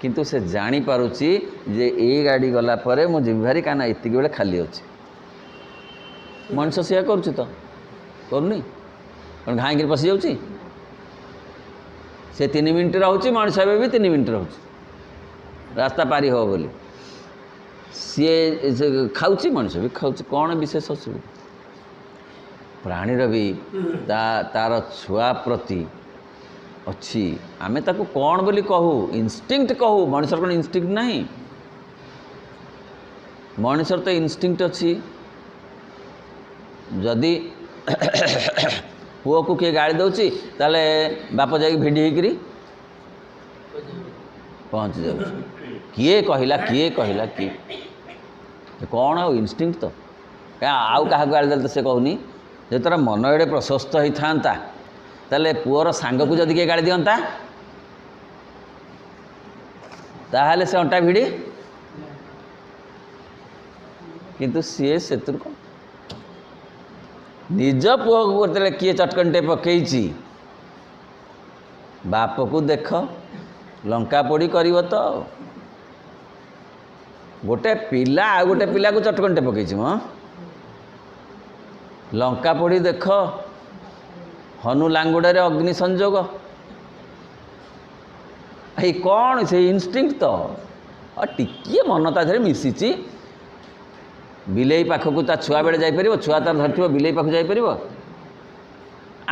କିନ୍ତୁ ସେ ଜାଣିପାରୁଛି ଯେ ଏଇ ଗାଡ଼ି ଗଲା ପରେ ମୁଁ ଯିବି ଭାରି, କାହିଁକିନା ଏତିକି ବେଳେ ଖାଲି ଅଛି। ମଣିଷ ସେଇଆ କରୁଛି ତ? କରୁନି? କ'ଣ ଘାଇଁକିରି ପଶିଯାଉଛି? ସେ 3 ମିନିଟ୍ ରହୁଛି, ମଣିଷ ଏବେ ବି 3 ମିନିଟ୍ ରହୁଛି ରାସ୍ତା ପାରି ହେବ ବୋଲି। ସିଏ ଖାଉଛି, ମଣିଷ ବି ଖାଉଛି, କ'ଣ ବିଶେଷ ଅସୁବିଧା? ପ୍ରାଣୀର ବି ତାର ଛୁଆ ପ୍ରତି ଅଛି। ଆମେ ତାକୁ କ'ଣ ବୋଲି କହୁ? ଇନଷ୍ଟିଙ୍କ୍ଟ କହୁ। ମଣିଷର କ'ଣ ଇନଷ୍ଟିଙ୍କ୍ଟ ନାହିଁ? ମଣିଷର ତ ଇନଷ୍ଟିଙ୍କ୍ଟ ଅଛି। ଯଦି ପୁଅକୁ କିଏ ଗାଳି ଦେଉଛି, ତାହେଲେ ବାପ ଯାଇକି ଭିଡ଼ି ହେଇକିରି ପହଞ୍ଚି ଯାଉଛି। କିଏ କହିଲା କିଏ କ'ଣ ଆଉ ଇନଷ୍ଟିଙ୍କ୍ଟ ତ? ଆଉ କାହାକୁ ଗାଳି ଦେଲେ ତ ସେ କହୁନି। ଯେ ତୋର ମନ ଏଡ଼େ ପ୍ରଶସ୍ତ ହେଇଥାନ୍ତା, ତାହେଲେ ପୁଅର ସାଙ୍ଗକୁ ଯଦି କିଏ ଗାଳି ଦିଅନ୍ତା, ତାହେଲେ ସେ ଅଣ୍ଟା ଭିଡ଼ି, କିନ୍ତୁ ସିଏ ସେଥିରୁ କ'ଣ? ନିଜ ପୁଅକୁ ଯେତେବେଳେ କିଏ ଚଟକଣିଟେ ପକେଇଛି, ବାପକୁ ଦେଖ ଲଙ୍କା ପୋଡ଼ି କରିବ ତ। ଗୋଟେ ପିଲା ଆଉ ଗୋଟେ ପିଲାକୁ ଚଟକଣିଟେ ପକେଇଛି, ମ ଲଙ୍କା ପୋଡ଼ି ଦେଖ, ହନୁ ଲାଙ୍ଗୁଡ଼ରେ ଅଗ୍ନି ସଂଯୋଗ। ଏଇ କ'ଣ ସେ ଇନଷ୍ଟିଙ୍କ୍ଟ ତ? ଆଉ ଟିକିଏ ମନ ତା ଦେହରେ ମିଶିଛି। ବିଲେଇ ପାଖକୁ ତା ଛୁଆ ବେଳେ ଯାଇପାରିବ? ଛୁଆ ତାର ଧରିଥିବ, ବିଲେଇ ପାଖକୁ ଯାଇପାରିବ?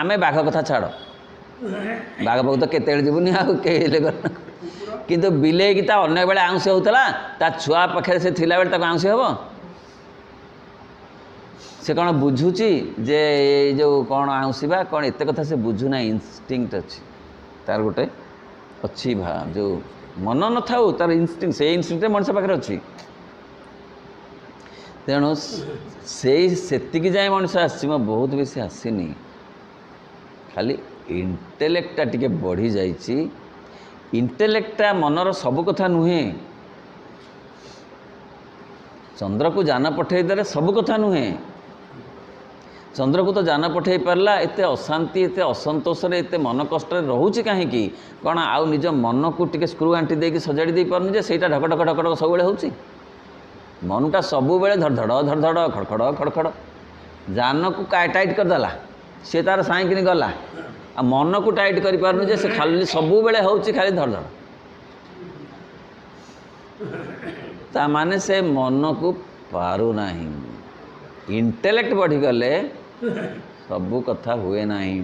ଆମେ ବାଘ କଥା ଛାଡ଼, ବାଘ ପାଖକୁ ତ କେତେବେଳେ ଯିବୁନି, ଆଉ କେଳେ କିନ୍ତୁ ବିଲେଇକି ତା ଅନ୍ୟ ବେଳେ ଆଉଁସି ହେଉଥିଲା, ତା ଛୁଆ ପାଖରେ ସେ ଥିଲାବେଳେ ତାକୁ ଆଉଁସି ହେବ? ସେ କ'ଣ ବୁଝୁଛି ଯେ ଏଇ ଯେଉଁ କ'ଣ ଆଉଁସିବା କ'ଣ, ଏତେ କଥା ସେ ବୁଝୁନାହିଁ। ଇନଷ୍ଟିଙ୍କ୍ଟ ଅଛି ତାର, ଗୋଟେ ଅଛି ଯେଉଁ ମନ ନଥାଉ ତାର ଇନଷ୍ଟିଙ୍କ୍ଟ, ସେଇ ଇନଷ୍ଟିଙ୍କ୍ଟ ମଣିଷ ପାଖରେ ଅଛି। ତେଣୁ ସେତିକି ଯାଏଁ ମଣିଷ ଆସିଛି, ମୁଁ ବହୁତ ବେଶୀ ଆସିନି। ଖାଲି ଇଣ୍ଟେଲେକ୍ଟଟା ଟିକେ ବଢ଼ିଯାଇଛି। ଇଣ୍ଟେଲେକ୍ଟଟା ମନର ସବୁ କଥା ନୁହେଁ। चंद्र को जान पठेदेले सब कथा नुहे चंद्र को तो जान पठे पारा एत अशांति एत असंतोष एत मन कष्ट रोचे कहीं कौन आउ निज मन को टे स्क्रू आंटी देकी सजाड़ी दे पारे जे सहीटा ढक ढक ढक ढक सब हो मनटा सबु बेले धड़ धड़ धड़ धड़ खड़खड़ खड़खड़ जान को टाइट करदेला सी तार साइकिन गला आ मन को टाइट कर पारनु जे से खाली सबु बेले होची खाली धड़ धड़ ता माने से मन को पारू नहीं इंटेलेक्ट बढ़ी गले सबु कथा हुए नहीं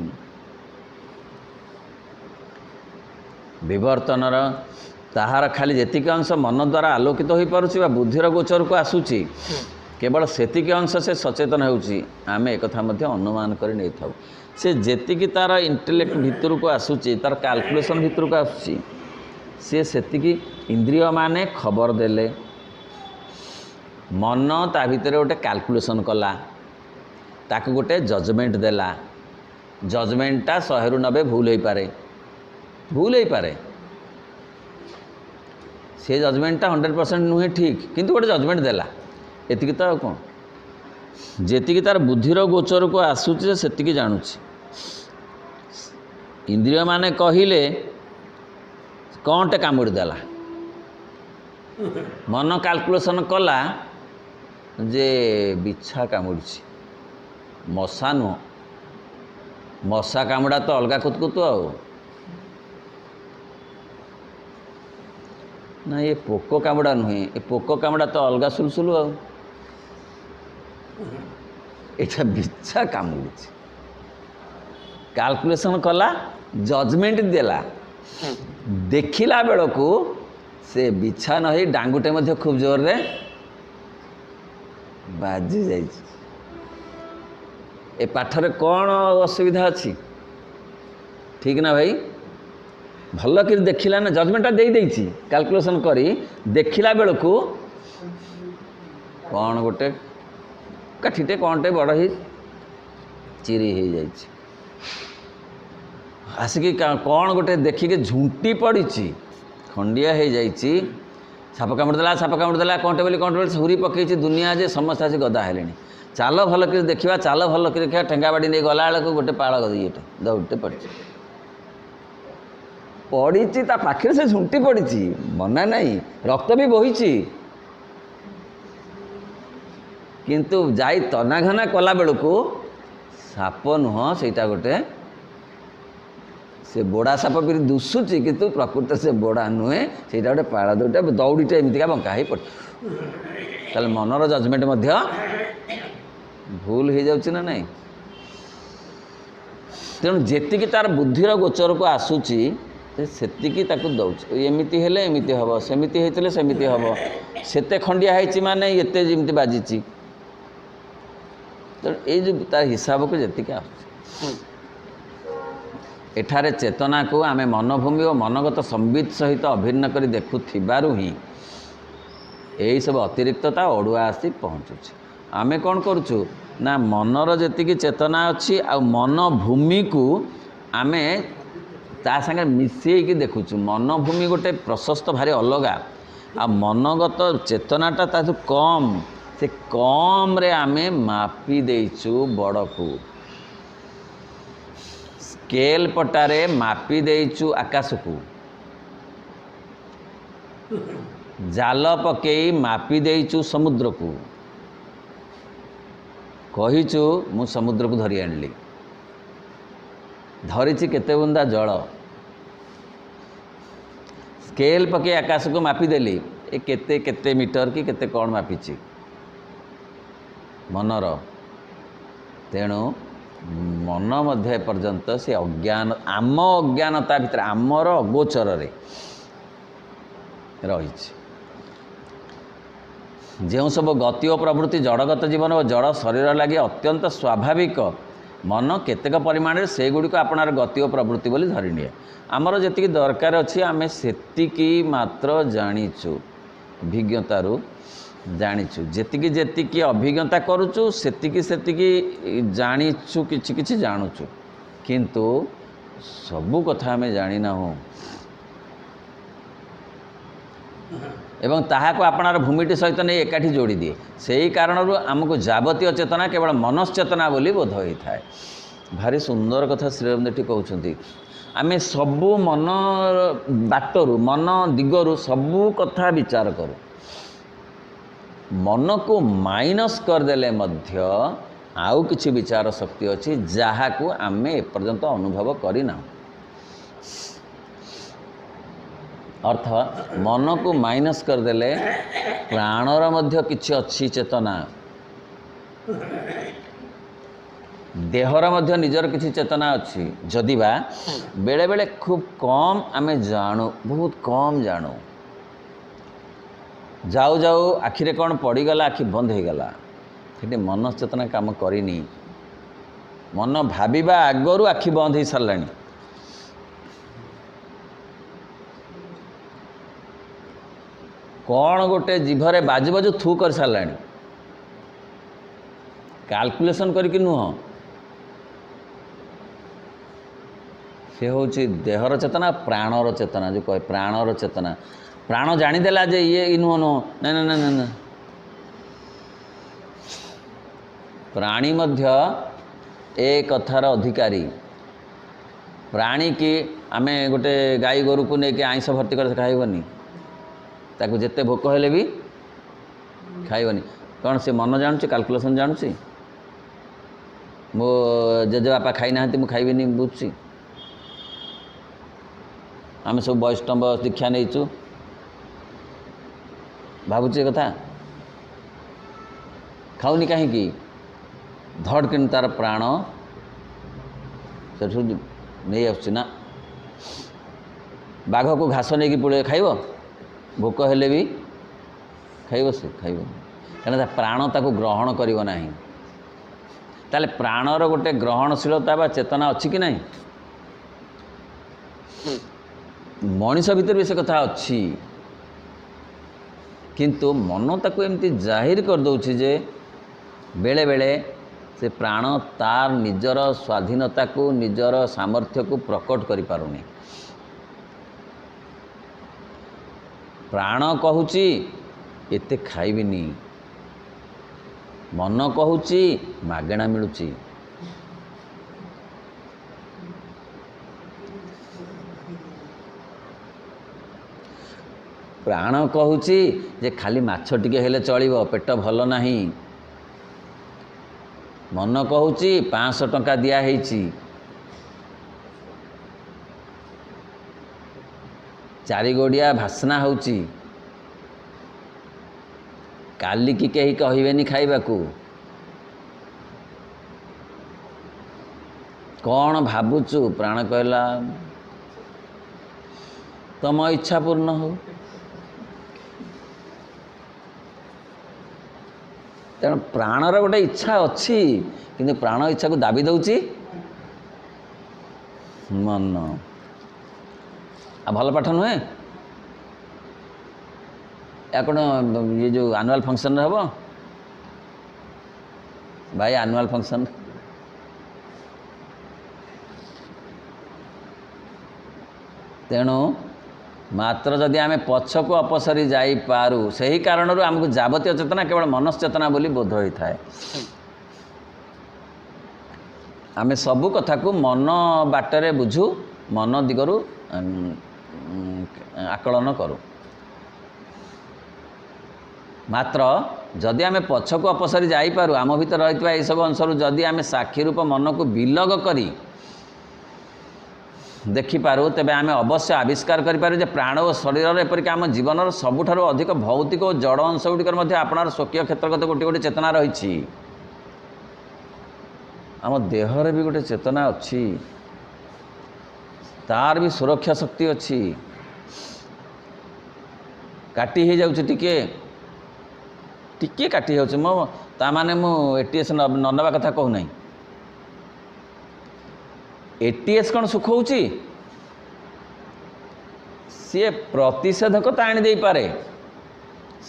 विवर्तनर ताहार खाली जेतिक अंश मन द्वारा आलोकित हो पारुछि बा बुद्धिर गोचर को आसुछि केवल सेतिक अंश से सचेतन होउछि आमे एकथा मध्य अनुमान करि नै थाउ से जेतिक तार इंटेलेक्ट भितर को आसुछि तार कैलकुलेशन भितर को आसुछि से सेतिक इंद्रिय माने खबर देले मन ता भितर गोटे कैलकुलेशन कला ताकू गोटे जजमेंट देला जजमेंटा 100 ରୁ 90 भूल हो पारे से जजमेंटा 100% नुहे ठीक किंतु गोटे जजमेंट देला एतिक तो कौन जेतिक तार बुद्धिर गोचर को आसुचे सेतिक जानुची इंद्रिय माने कहिले कौन टे कामुड़ी देला मन कैलकुलेशन कला जे बिछा कामुड़ी मशा नुह मशा कामुड़ा तो अलगा कुतकुतु आओ ना ये पोको कामुड़ा नुहे ये पोको कामुड़ा तो अलगा सुलसुलु आओ एटा बिछा कामुड़ी कैलकुलेशन कला जजमेंट देला देखिला बेल को से बिछा नहीं डांगुटे मध्य खूब जोर रे बाजी जाइए ए पाठरे कौन असुविधा अच्छी ठीक ना भाई भल कि देखिला ना जजमेंटा दे देइछि कैलकुलेशन करी देखिला बेल को कौन गोटे काठीटे कौनटे बड़ ही चिरी हो जाइए आसिकी कौन गोटे देखिके झुंटी पड़ी खंडिया हो जाइए साप कामुड़देला कौनटे बोली हुरी पकई दुनिया जे समस्त आसी गदा है चाल भल कर देखा चाल भल कर देखा ठेंगा बाड़ी नहीं गला बेलू गोटे पाड़ ये दौड़ते पड़ी ता पाखे से झुंटी पड़ी मना नहीं रक्त भी बोही किंतु जाई तनाघना कला बेलू साप नुह सेटा गोटे से बोड़ा साप भी दुशुची किंतु प्रकृत से बोड़ा नुहे से गोटे पाड़ दुटा दौड़ीटे एमतिका बंका ही पड़े मनर जजमेंट भूल हो जाउछि ना नहीं तेणु जेतिकी तार बुद्धिर गोचर को आसुची सेतिकी ताकू दउछि एमिति हेले एमिति हबो सेमिति हेतले सेमिति हबो सेते खंडिया हैछि माने एते जेमिति बाजिछि तेणु ए जो तार हिसाब को जेतिकी आसुछि एठारे चेतना को आमे मनभूमि और मनगत संबित सहित अभिन्न करी देखुथिबारु ही यही सब अतिरिक्तता अड़ुआ आसी पहुँचुछि आमे कौन करुचु ना मनर जेतिकी चेतना अच्छी आ मन भूमि को आमे ता संगे मिसेकी देखुचु मन भूमि गोटे प्रशस्त भारी अलगा आ मनगत चेतनाटा ताठू कम से कम रे आमे मापी देइचु बड़ को स्केल पटारे मापी देइचु आकाश को जाल पकई मापी देइचु समुद्र को कहीचु मु समुद्र को धरी आनली धरीची केते बुंदा जल स्केल पकई आकाश को मापी देली ए केते केते मीटर कि केते कौन मापीची मनर तेणु मन मध्य पर्यंत से अज्ञान आम अज्ञानता भितर आमर अगोचर रे रही जो सब गति और प्रवृत्ति जड़गत जीवन और जड़ शरीर लगे अत्यंत स्वाभाविक मन केतेक परिमाण से गुड़िक आपणार गति और प्रवृत्ति बोली धरी निए आमर जी दरकार अच्छी आम सेतिकी मात्र जाचु अभिज्ञतारू जाचु जी जी अभिज्ञता करुचु सेतिकी सेतिकी जाचु कि जानुचु किंतु सबू कथा आम जानी ना ଏବଂ ତାହାକୁ ଆପଣାର ଭୂମିଟି ସହିତ ନେଇ ଏକାଠି ଯୋଡ଼ି ଦିଏ। ସେହି କାରଣରୁ ଆମକୁ ଯାବତୀୟ ଚେତନା କେବଳ ମନଶ୍ଚେତନା ବୋଲି ବୋଧ ହୋଇଥାଏ। ଭାରି ସୁନ୍ଦର କଥା ଶ୍ରୀ ଅରବିନ୍ଦ ଏଠି କହୁଛନ୍ତି। ଆମେ ସବୁ ମନ ବାଟରୁ ମନ ଦିଗରୁ ସବୁ କଥା ବିଚାର କରୁ, ମନକୁ ମାଇନସ୍ କରିଦେଲେ ମଧ୍ୟ ଆଉ କିଛି ବିଚାର ଶକ୍ତି ଅଛି ଯାହାକୁ ଆମେ ଏପର୍ଯ୍ୟନ୍ତ ଅନୁଭବ କରିନାହୁଁ। ଅର୍ଥ ମନକୁ ମାଇନସ୍ କରିଦେଲେ ପ୍ରାଣର ମଧ୍ୟ କିଛି ଅଛି ଚେତନା, ଦେହର ମଧ୍ୟ ନିଜର କିଛି ଚେତନା ଅଛି। ଯଦିବା ବେଳେବେଳେ ଖୁବ୍ କମ୍ ଆମେ ଜାଣୁ, ବହୁତ କମ୍ ଜାଣୁ। ଯାଉ ଯାଉ ଆଖିରେ କ'ଣ ପଡ଼ିଗଲା, ଆଖି ବନ୍ଦ ହୋଇଗଲା, ସେଠି ମନଶ୍ଚେତନା କାମ କରିନି। ମନ ଭାବିବା ଆଗରୁ ଆଖି ବନ୍ଦ ହୋଇସାରିଲାଣି। କ'ଣ ଗୋଟେ ଜିଭରେ ବାଜୁ ବାଜୁ ଥୁ କରିସାରିଲାଣି, କାଲକୁଲେସନ୍ କରିକି ନୁହଁ। ସେ ହେଉଛି ଦେହର ଚେତନା, ପ୍ରାଣର ଚେତନା। ଯେଉଁ କହେ ପ୍ରାଣର ଚେତନା, ପ୍ରାଣ ଜାଣିଦେଲା ଯେ ଇଏ ନୁହଁ ନୁହଁ, ନା ନା ନା ନା ନା। ପ୍ରାଣୀ ମଧ୍ୟ ଏ କଥାର ଅଧିକାରୀ। ପ୍ରାଣୀକି ଆମେ ଗୋଟେ ଗାଈ ଗୋରୁକୁ ନେଇକି ଆଇଁଷ ଭର୍ତ୍ତି କରି ଖାଇବନି, ତାକୁ ଯେତେ ଭୋକ ହେଲେ ବି ଖାଇବନି। କ'ଣ ସେ ମନ ଜାଣୁଛି, କାଲକୁଲେସନ୍ ଜାଣୁଛି? ମୋ ଜେଜେବାପା ଖାଇନାହାନ୍ତି, ମୁଁ ଖାଇବିନି ବୁଝୁଛି। ଆମେ ସବୁ ବୈଷ୍ଣବ ଦୀକ୍ଷା ନେଇଛୁ, ଭାବୁଛି ଏ କଥା। ଖାଉନି କାହିଁକି? ଧଡ଼ କିନ୍ତୁ ତା'ର ପ୍ରାଣ ସେଠୁ ନେଇ ଆସୁଛି। ନା, ବାଘକୁ ଘାସ ନେଇକି ପୁଳେ ଖାଇବ, ଭୋକ ହେଲେ ବି ଖାଇବ, ସେ ଖାଇବ, କାରଣ ତା ପ୍ରାଣ ତାକୁ ଗ୍ରହଣ କରିବ ନାହିଁ। ତାହେଲେ ପ୍ରାଣର ଗୋଟେ ଗ୍ରହଣଶୀଳତା ବା ଚେତନା ଅଛି କି ନାହିଁ? ମଣିଷ ଭିତରେ ବି ସେ କଥା ଅଛି, କିନ୍ତୁ ମନ ତାକୁ ଏମିତି ଜାହିର କରିଦେଉଛି ଯେ ବେଳେବେଳେ ସେ ପ୍ରାଣ ତାର ନିଜର ସ୍ୱାଧୀନତାକୁ, ନିଜର ସାମର୍ଥ୍ୟକୁ ପ୍ରକଟ କରିପାରୁନି। ପ୍ରାଣ କହୁଛି ଏତେ ଖାଇବିନି, ମନ କହୁଛି ମାଗଣା ମିଳୁଛି। ପ୍ରାଣ କହୁଛି ଯେ ଖାଲି ମାଛ ଟିକେ ହେଲେ ଚଳିବ, ପେଟ ଭଲ ନାହିଁ। ମନ କହୁଛି 500 ଟଙ୍କା ଦିଆହେଇଛି, 4 ଗୋଡ଼ିଆ ଭାସନା ହେଉଛି, କାଲିକି କେହି କହିବେନି ଖାଇବାକୁ। କ'ଣ ଭାବୁଛୁ? ପ୍ରାଣ କହିଲା ତମ ଇଚ୍ଛା ପୂର୍ଣ୍ଣ ହଉ। ତେଣୁ ପ୍ରାଣର ଗୋଟେ ଇଚ୍ଛା ଅଛି, କିନ୍ତୁ ପ୍ରାଣ ଇଚ୍ଛାକୁ ଦାବି ଦେଉଛି ମନ। ଆଉ ଭଲ ପାଠ ନୁହେଁ? ଏହା କ'ଣ ଇଏ ଯେଉଁ ଆନୁଆଲ୍ ଫଙ୍କସନ୍ରେ ହେବ? ଭାଇ ଆନୁଆଲ୍ ଫଙ୍କସନ୍ ତେଣୁ ମାତ୍ର ଯଦି ଆମେ ପଛକୁ ଅପସରି ଯାଇପାରୁ, ସେହି କାରଣରୁ ଆମକୁ ଯାବତୀୟ ଚେତନା କେବଳ ମନଶ୍ଚେତନା ବୋଲି ବୋଧ ହୋଇଥାଏ। ଆମେ ସବୁ କଥାକୁ ମନ ବାଟରେ ବୁଝୁ, ମନ ଦିଗରୁ ଆକଳନ କରୁ। ମାତ୍ର ଯଦି ଆମେ ପଛକୁ ଅପସରି ଯାଇପାରୁ, ଆମ ଭିତରେ ରହିଥିବା ଏହିସବୁ ଅଂଶରୁ ଯଦି ଆମେ ସାକ୍ଷୀ ରୂପ ମନକୁ ବିଲଗ କରି ଦେଖିପାରୁ, ତେବେ ଆମେ ଅବଶ୍ୟ ଆବିଷ୍କାର କରିପାରୁ ଯେ ପ୍ରାଣ ଓ ଶରୀରର ଏପରିକି ଆମ ଜୀବନର ସବୁଠାରୁ ଅଧିକ ଭୌତିକ ଓ ଜଡ଼ ଅଂଶ ଗୁଡ଼ିକର ମଧ୍ୟ ଆପଣାର ସ୍ୱକୀୟ କ୍ଷେତ୍ରଗତ ଗୋଟିଏ ଗୋଟିଏ ଚେତନା ରହିଛି। ଆମ ଦେହରେ ବି ଗୋଟେ ଚେତନା ଅଛି, ତାର ବି ସୁରକ୍ଷା ଶକ୍ତି ଅଛି। କାଟି ହେଇଯାଉଛି, ଟିକେ ଟିକେ କାଟି ଯାଉଛି, ତା ମାନେ ମୁଁ ATS ନ ନେବା କଥା କହୁନାହିଁ। ATS କ'ଣ ସୁଖଉଛି? ସିଏ ପ୍ରତିଷେଧକତା ଆଣି ଦେଇପାରେ।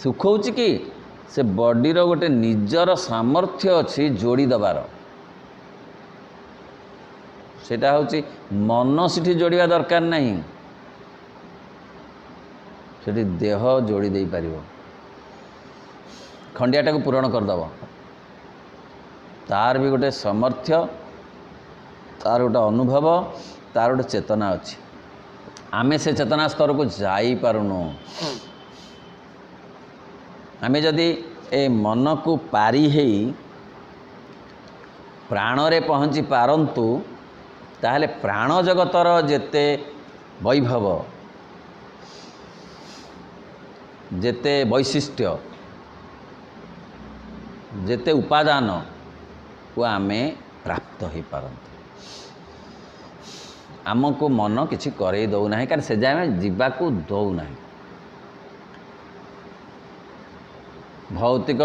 ସୁଖଉଛି କି? ସେ ବଡ଼ିର ଗୋଟେ ନିଜର ସାମର୍ଥ୍ୟ ଅଛି ଯୋଡ଼ି ଦେବାର। ସେଇଟା ହେଉଛି ମନ ସେଠି ଯୋଡ଼ିବା ଦରକାର ନାହିଁ। ସେଠି ଦେହ ଯୋଡ଼ି ଦେଇପାରିବ, ଖଣ୍ଡିଆଟାକୁ ପୂରଣ କରିଦେବ। ତାର ବି ଗୋଟେ ସାମର୍ଥ୍ୟ, ତାର ଗୋଟେ ଅନୁଭବ, ତାର ଗୋଟେ ଚେତନା ଅଛି। ଆମେ ସେ ଚେତନା ସ୍ତରକୁ ଯାଇପାରୁନୁ। ଆମେ ଯଦି ଏ ମନକୁ ପାରି ହେଇ ପ୍ରାଣରେ ପହଞ୍ଚି ପାରନ୍ତୁ, ତାହେଲେ ପ୍ରାଣ ଜଗତର ଯେତେ ବୈଭବ, ଯେତେ ବୈଶିଷ୍ଟ୍ୟ, ଯେତେ ଉପାଦାନକୁ ଆମେ ପ୍ରାପ୍ତ ହୋଇପାରନ୍ତୁ। ଆମକୁ ମନ କିଛି କରେଇ ଦେଉନାହିଁ, କାରଣ ସେ ଯାଏ ଆମେ ଯିବାକୁ ଦେଉନାହିଁ। ଭୌତିକ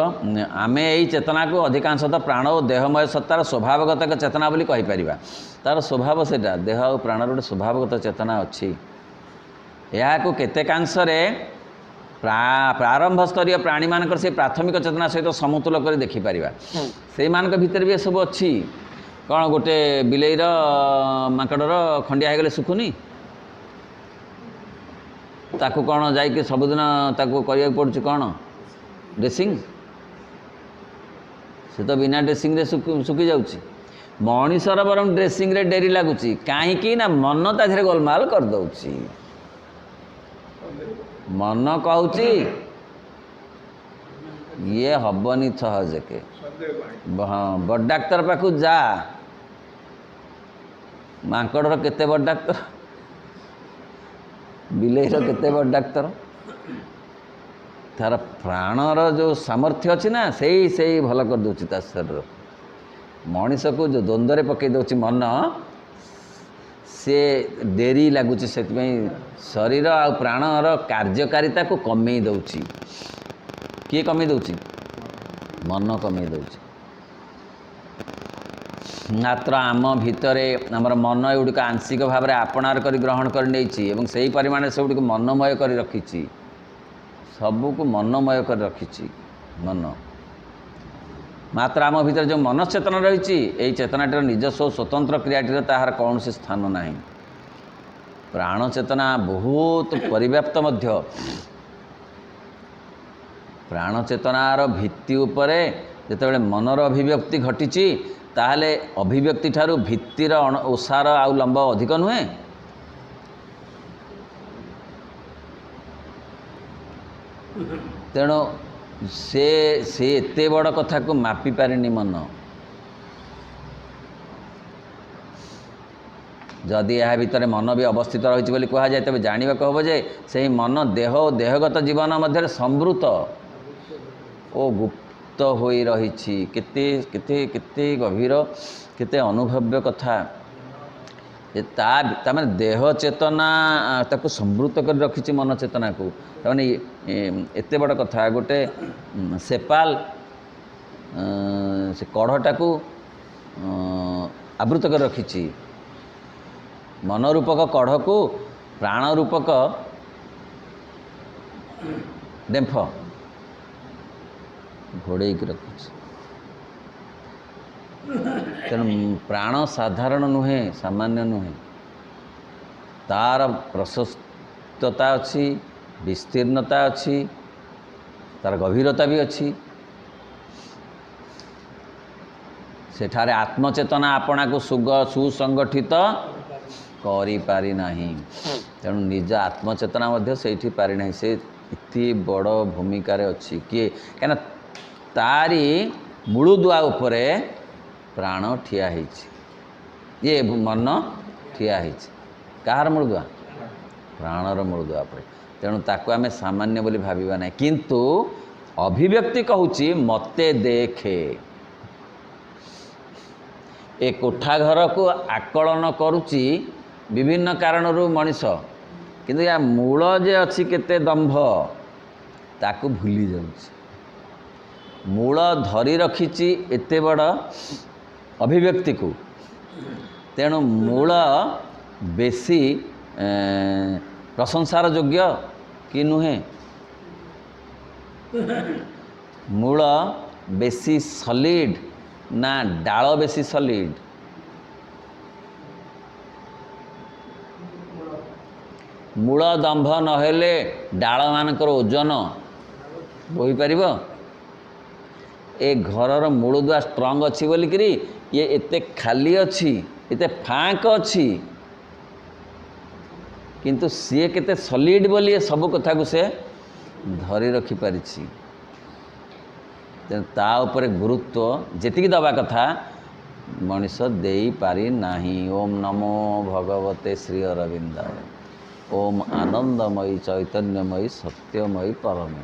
ଆମେ ଏଇ ଚେତନାକୁ ଅଧିକାଂଶତଃ ପ୍ରାଣ ଓ ଦେହମୟ ସତ୍ତାର ସ୍ୱଭାବଗତ ଏକ ଚେତନା ବୋଲି କହିପାରିବା। ତା'ର ସ୍ୱଭାବ ସେଇଟା, ଦେହ ଆଉ ପ୍ରାଣର ଗୋଟେ ସ୍ୱଭାବଗତ ଚେତନା ଅଛି। ଏହାକୁ କେତେକାଂଶରେ ପ୍ରାରମ୍ଭ ସ୍ତରୀୟ ପ୍ରାଣୀମାନଙ୍କର ସେ ପ୍ରାଥମିକ ଚେତନା ସହିତ ସମତୁଲ କରି ଦେଖିପାରିବା। ସେଇମାନଙ୍କ ଭିତରେ ବି ଏସବୁ ଅଛି। କ'ଣ ଗୋଟେ ବିଲେଇର ମାଙ୍କଡ଼ର ଖଣ୍ଡିଆ ହେଇଗଲେ ଶୁଖୁନି, ତାକୁ କ'ଣ ଯାଇକି ସବୁଦିନ ତାକୁ କରିବାକୁ ପଡ଼ୁଛି କ'ଣ ଡ୍ରେସିଂ? ସେ ତ ବିନା ଡ୍ରେସିଂରେ ଶୁଖି ଯାଉଛି। ମଣିଷର ବରଂ ଡ୍ରେସିଂରେ ଡେରି ଲାଗୁଛି, କାହିଁକି ନା ମନ ତା ଦେହରେ ଗୋଲମାଲ କରିଦେଉଛି। ମନ କହୁଛି ଇଏ ହବନି ସହଜକେ, ହଁ ବଡ଼ ଡାକ୍ତର ପାଖକୁ ଯା। ମାଙ୍କଡ଼ର କେତେ ବଡ଼ ଡାକ୍ତର, ବିଲେଇର କେତେ ବଡ଼ ଡାକ୍ତର। ତାର ପ୍ରାଣର ଯେଉଁ ସାମର୍ଥ୍ୟ ଅଛି ନା, ସେଇ ଭଲ କରିଦେଉଛି ତା ଶରୀର। ମଣିଷକୁ ଯେଉଁ ଦ୍ୱନ୍ଦ୍ୱରେ ପକାଇ ଦେଉଛି ମନ, ସେ ଡେରି ଲାଗୁଛି। ସେଥିପାଇଁ ଶରୀର ଆଉ ପ୍ରାଣର କାର୍ଯ୍ୟକାରିତାକୁ କମେଇ ଦେଉଛି। କିଏ କମେଇ ଦେଉଛି? ମନ କମେଇ ଦେଉଛି। ମାତ୍ର ଆମ ଭିତରେ ଆମର ମନ ଏଗୁଡ଼ିକ ଆଂଶିକ ଭାବରେ ଆପଣାର କରି ଗ୍ରହଣ କରି ନେଇଛି ଏବଂ ସେହି ପରିମାଣରେ ସେଗୁଡ଼ିକୁ ମନମୟ କରି ରଖିଛି। ସବୁକୁ ମନମୟ କରି ରଖିଛି ମନ। ମାତ୍ର ଆମ ଭିତରେ ଯେଉଁ ମନଶ୍ଚେତନା ରହିଛି, ଏହି ଚେତନାଟିର ନିଜସ୍ୱ ସ୍ୱତନ୍ତ୍ର କ୍ରିୟାଟିର ତାହାର କୌଣସି ସ୍ଥାନ ନାହିଁ। ପ୍ରାଣ ଚେତନା ବହୁତ ପରିବ୍ୟାପ୍ତ ମଧ୍ୟ। ପ୍ରାଣ ଚେତନାର ଭିତ୍ତି ଉପରେ ଯେତେବେଳେ ମନର ଅଭିବ୍ୟକ୍ତି ଘଟିଛି, ତାହେଲେ ଅଭିବ୍ୟକ୍ତି ଠାରୁ ଭିତ୍ତିର ଓସାର ଆଉ ଲମ୍ବ ଅଧିକ ନୁହେଁ? ତେଣୁ ସେ ଏତେ ବଡ଼ କଥାକୁ ମାପି ପାରିନି ମନ। ଯଦି ଏହା ଭିତରେ ମନ ବି ଅବସ୍ଥିତ ରହିଛି ବୋଲି କୁହାଯାଏ, ତେବେ ଜାଣିବାକୁ ହେବ ଯେ ସେହି ମନ ଦେହ ଓ ଦେହଗତ ଜୀବନ ମଧ୍ୟରେ ସମ୍ବୃତ ଓ ଗୁପ୍ତ ହୋଇ ରହିଛି। କେତେ କେତେ କେତେ ଗଭୀର, କେତେ ଅନୁଭବ୍ୟ କଥା। ତାମାନେ ଦେହ ଚେତନା ତାକୁ ସମ୍ବୃତ କରି ରଖିଛି ମନ ଚେତନାକୁ। ତାମାନେ ଏତେ ବଡ଼ କଥା। ଗୋଟେ ସେପାଲ ସେ କଢ଼ଟାକୁ ଆବୃତ କରି ରଖିଛି। ମନ ରୂପକ କଢ଼କୁ ପ୍ରାଣ ରୂପକ ଡେମ୍ଫ ଘୋଡ଼େଇକି ରଖିଛି। ତେଣୁ ପ୍ରାଣ ସାଧାରଣ ନୁହେଁ, ସାମାନ୍ୟ ନୁହେଁ। ତାର ପ୍ରଶସ୍ତତା ଅଛି, ବିସ୍ତୀର୍ଣ୍ଣତା ଅଛି, ତାର ଗଭୀରତା ବି ଅଛି। ସେଠାରେ ଆତ୍ମଚେତନା ଆପଣାକୁ ସୁସଂଗଠିତ କରିପାରି ନାହିଁ। ତେଣୁ ନିଜ ଆତ୍ମଚେତନା ମଧ୍ୟ ସେଇଠି ପାରିନାହିଁ। ସେ ଏତେ ବଡ଼ ଭୂମିକାରେ ଅଛି। କିଏ? କାହିଁକିନା ତାରି ମୂଳଦୁଆ ଉପରେ ପ୍ରାଣ ଠିଆ ହେଇଛି, ଇଏ ମନ ଠିଆ ହେଇଛି। କାହାର ମୂଳଦୁଆ? ପ୍ରାଣର ମୂଳଦୁଆ ଉପରେ। ତେଣୁ ତାକୁ ଆମେ ସାମାନ୍ୟ ବୋଲି ଭାବିବା ନାହିଁ। କିନ୍ତୁ ଅଭିବ୍ୟକ୍ତି କହୁଛି ମୋତେ ଦେଖେ। ଏ କୋଠା ଘରକୁ ଆକଳନ କରୁଛି ବିଭିନ୍ନ କାରଣରୁ ମଣିଷ, କିନ୍ତୁ ୟା ମୂଳ ଯେ ଅଛି କେତେ ଦମ୍ଭ, ତାକୁ ଭୁଲି ଯାଉଛି। ମୂଳ ଧରି ରଖିଛି ଏତେ ବଡ଼ ଅଭିବ୍ୟକ୍ତିକୁ। ତେଣୁ ମୂଳ ବେଶୀ ପ୍ରଶଂସାର ଯୋଗ୍ୟ କି ନୁହେଁ? ମୂଳ ବେଶୀ ସଲିଡ୍ ନା ଡାଳ ବେଶୀ ସଲିଡ୍? ମୂଳ ଦମ୍ଭ ନହେଲେ ଡାଳମାନଙ୍କର ଓଜନ ବୋହିପାରିବ? ଏ ଘରର ମୂଳଦୁଆ ଷ୍ଟ୍ରଙ୍ଗ ଅଛି ବୋଲିକିରି ଇଏ ଏତେ ଖାଲି ଅଛି, ଏତେ ଫାଙ୍କ ଅଛି, କିନ୍ତୁ ସିଏ କେତେ ସଲିଡ୍ ବୋଲି ଏ ସବୁ କଥାକୁ ସେ ଧରି ରଖିପାରିଛି। ତେଣୁ ତା ଉପରେ ଗୁରୁତ୍ୱ ଯେତିକି ଦେବା କଥା ମଣିଷ ଦେଇପାରି ନାହିଁ। ଓମ୍ ନମୋ ଭଗବତେ ଶ୍ରୀ ଅରବିନ୍ଦାୟ। ଓମ୍ ଆନନ୍ଦମୟୀ ଚୈତନ୍ୟମୟୀ ସତ୍ୟମୟୀ ପରମେ।